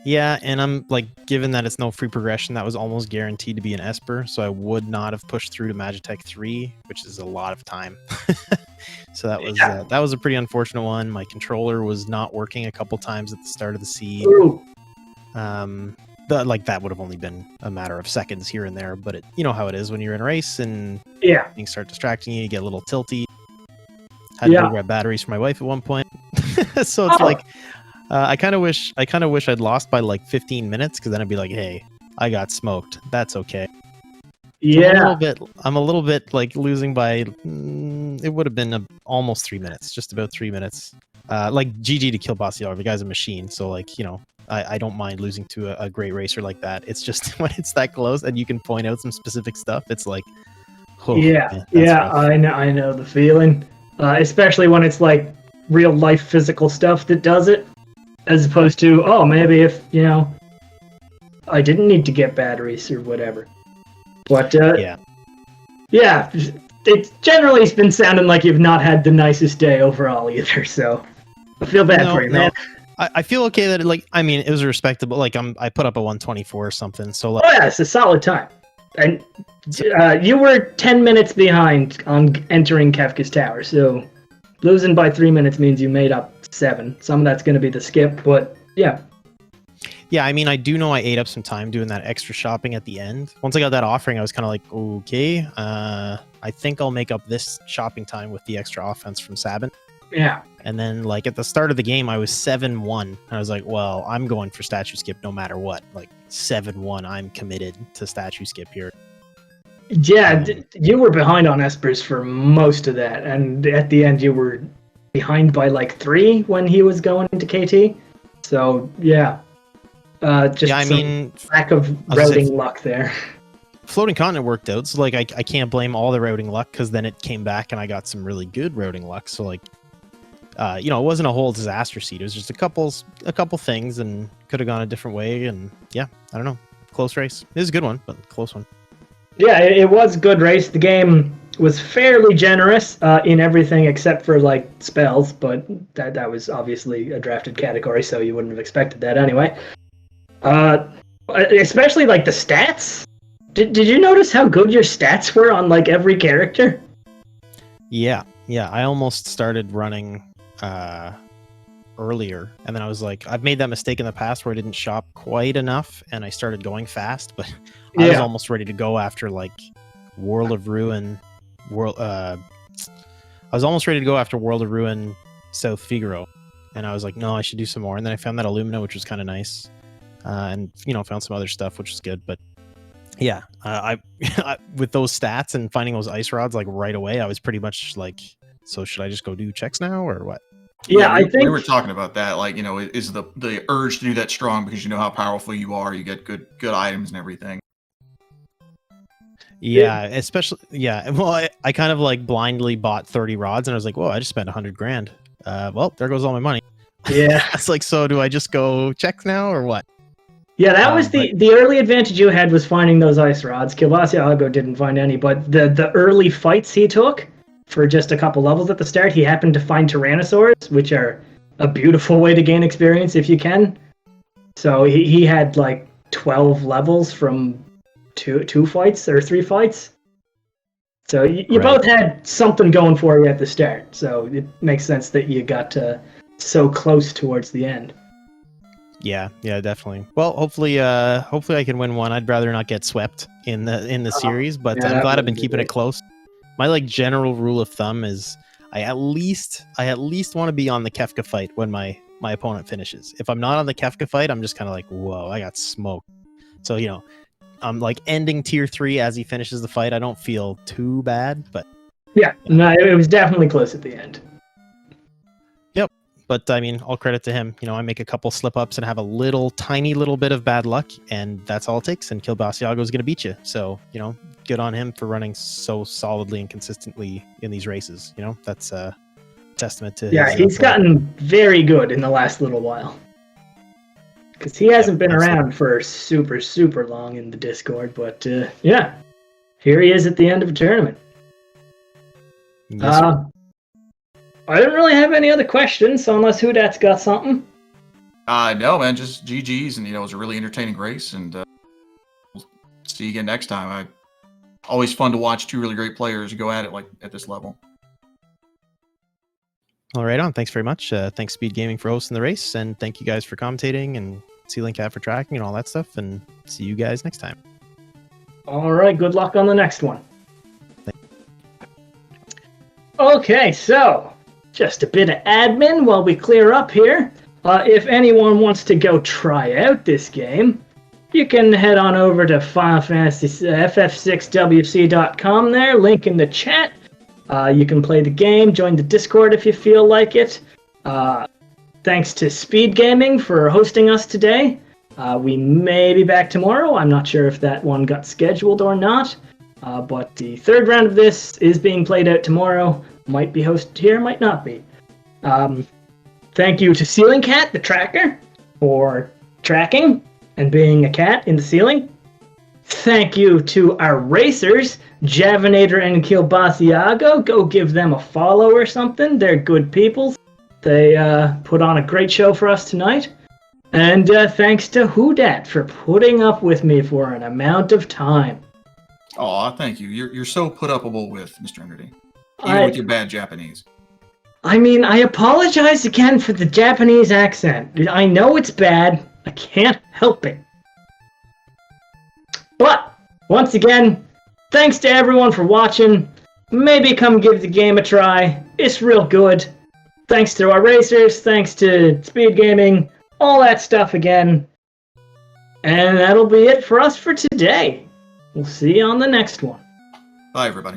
Yeah, and I'm like, given that it's no free progression, that was almost guaranteed to be an Esper, so I would not have pushed through to Magitech 3, which is a lot of time. So that was a pretty unfortunate one. My controller was not working a couple times at the start of the seed. Ooh. That would have only been a matter of seconds here and there, but you know how it is when you're in a race and Yeah. things start distracting you, you get a little tilty. Had to go grab batteries for my wife at one point. So it's like, I kind of wish I'd lost by like 15 minutes, because then I'd be like, hey, I got smoked. That's okay. Yeah. So I'm a little bit like losing by, it would have been almost 3 minutes, just about 3 minutes. Like GG to Kielbasiago, the guy's a machine. So like, I don't mind losing to a great racer like that. It's just when it's that close and you can point out some specific stuff, it's like, oh, man, that's rough. I know the feeling. Especially when it's like real life physical stuff that does it, as opposed to, oh, maybe if, I didn't need to get batteries or whatever. But, yeah, it's generally been sounding like you've not had the nicest day overall either, so I feel bad for you, man. I feel okay that it was respectable. Like I put up a 124 or something. So like, oh yeah, it's a solid time. And you were 10 minutes behind on entering Kefka's tower, so losing by 3 minutes means you made up 7. Some of that's going to be the skip, but yeah. Yeah, I mean, I do know I ate up some time doing that extra shopping at the end. Once I got that offering, I was kind of like, okay, I think I'll make up this shopping time with the extra offense from Sabin. Yeah. And then, like, at the start of the game, I was 7-1. And I was like, well, I'm going for statue skip no matter what. Like, 7-1, I'm committed to statue skip here. Yeah, you were behind on Espers for most of that. And at the end, you were behind by, like, 3 when he was going into KT. So, yeah. Lack of routing luck there. Floating Continent worked out. So, like, I can't blame all the routing luck, because then it came back and I got some really good routing luck. So, like, it wasn't a whole disaster seed. It was just a couple things, and could have gone a different way. And yeah, I don't know. Close race. It was a good one, but close one. Yeah, it was a good race. The game was fairly generous in everything except for like spells, but that was obviously a drafted category, so you wouldn't have expected that anyway. Especially like the stats. Did you notice how good your stats were on like every character? Yeah. I almost started running earlier, and then I was like, I've made that mistake in the past where I didn't shop quite enough and I started going fast, but I was almost ready to go after like World of Ruin I was almost ready to go after World of Ruin South Figaro, and I was like, no, I should do some more. And then I found that Illumina, which was kind of nice, and found some other stuff which was good. But yeah, I with those stats and finding those ice rods like right away, I was pretty much like, so should I just go do checks now or what? Yeah, I think we were talking about that. Like, is the urge to do that strong because you know how powerful you are. You get good items and everything. Yeah, especially Well, I kind of like blindly bought 30 rods, and I was like, whoa, I just spent $100,000. Well, there goes all my money. Yeah, it's like, so do I just go checks now or what? Yeah, that was the early advantage you had, was finding those ice rods. Kielbasiago didn't find any, but the early fights he took for just a couple levels at the start, he happened to find Tyrannosaurs, which are a beautiful way to gain experience if you can. So he had like 12 levels from two fights or 3 fights. So you both had something going for you at the start. So it makes sense that you got so close towards the end. Yeah, definitely. Well, hopefully I can win one. I'd rather not get swept in the series, but I'm glad I've been keeping it close. My like general rule of thumb is I at least want to be on the Kefka fight when my opponent finishes. If I'm not on the Kefka fight, I'm just kind of like, whoa, I got smoked. So I'm like ending tier 3 as he finishes the fight. I don't feel too bad, but no, it was definitely close at the end. but I mean, all credit to him. I make a couple slip ups and have a tiny little bit of bad luck, and that's all it takes. And Kielbasiago is going to beat you. So, good on him for running so solidly and consistently in these races. That's a testament to his he's gotten very good in the last little while. Because he hasn't been around for super, super long in the Discord. But, here he is at the end of a tournament. Yes, I don't really have any other questions, so unless Hudat's got something. No, man, just GG's, and it was a really entertaining race, and we'll see you again next time. Always fun to watch two really great players go at it at this level. All right, on. Thanks very much. Thanks SpeedGaming for hosting the race, and thank you guys for commentating, and Ceiling Cat for tracking and all that stuff, and see you guys next time. All right, good luck on the next one. Okay, so just a bit of admin while we clear up here. If anyone wants to go try out this game, you can head on over to Final Fantasy FF6WC.com there, link in the chat. You can play the game, join the Discord if you feel like it. Thanks to SpeedGaming for hosting us today. We may be back tomorrow. I'm not sure if that one got scheduled or not. But the third round of this is being played out tomorrow. Might be hosted here, might not be. Thank you to Ceiling Cat, the tracker, for tracking and being a cat in the ceiling. Thank you to our racers, Javinat0r and Kielbasiago. Go give them a follow or something. They're good people. They put on a great show for us tonight. And thanks to Hudat for putting up with me for an amount of time. Aw, thank you. You're so put upable with, Mr. Energy. Even with your bad Japanese. I mean, I apologize again for the Japanese accent. I know it's bad. I can't help it. But, once again, thanks to everyone for watching. Maybe come give the game a try. It's real good. Thanks to our racers, thanks to SpeedGaming, all that stuff again. And that'll be it for us for today. We'll see you on the next one. Bye, everybody.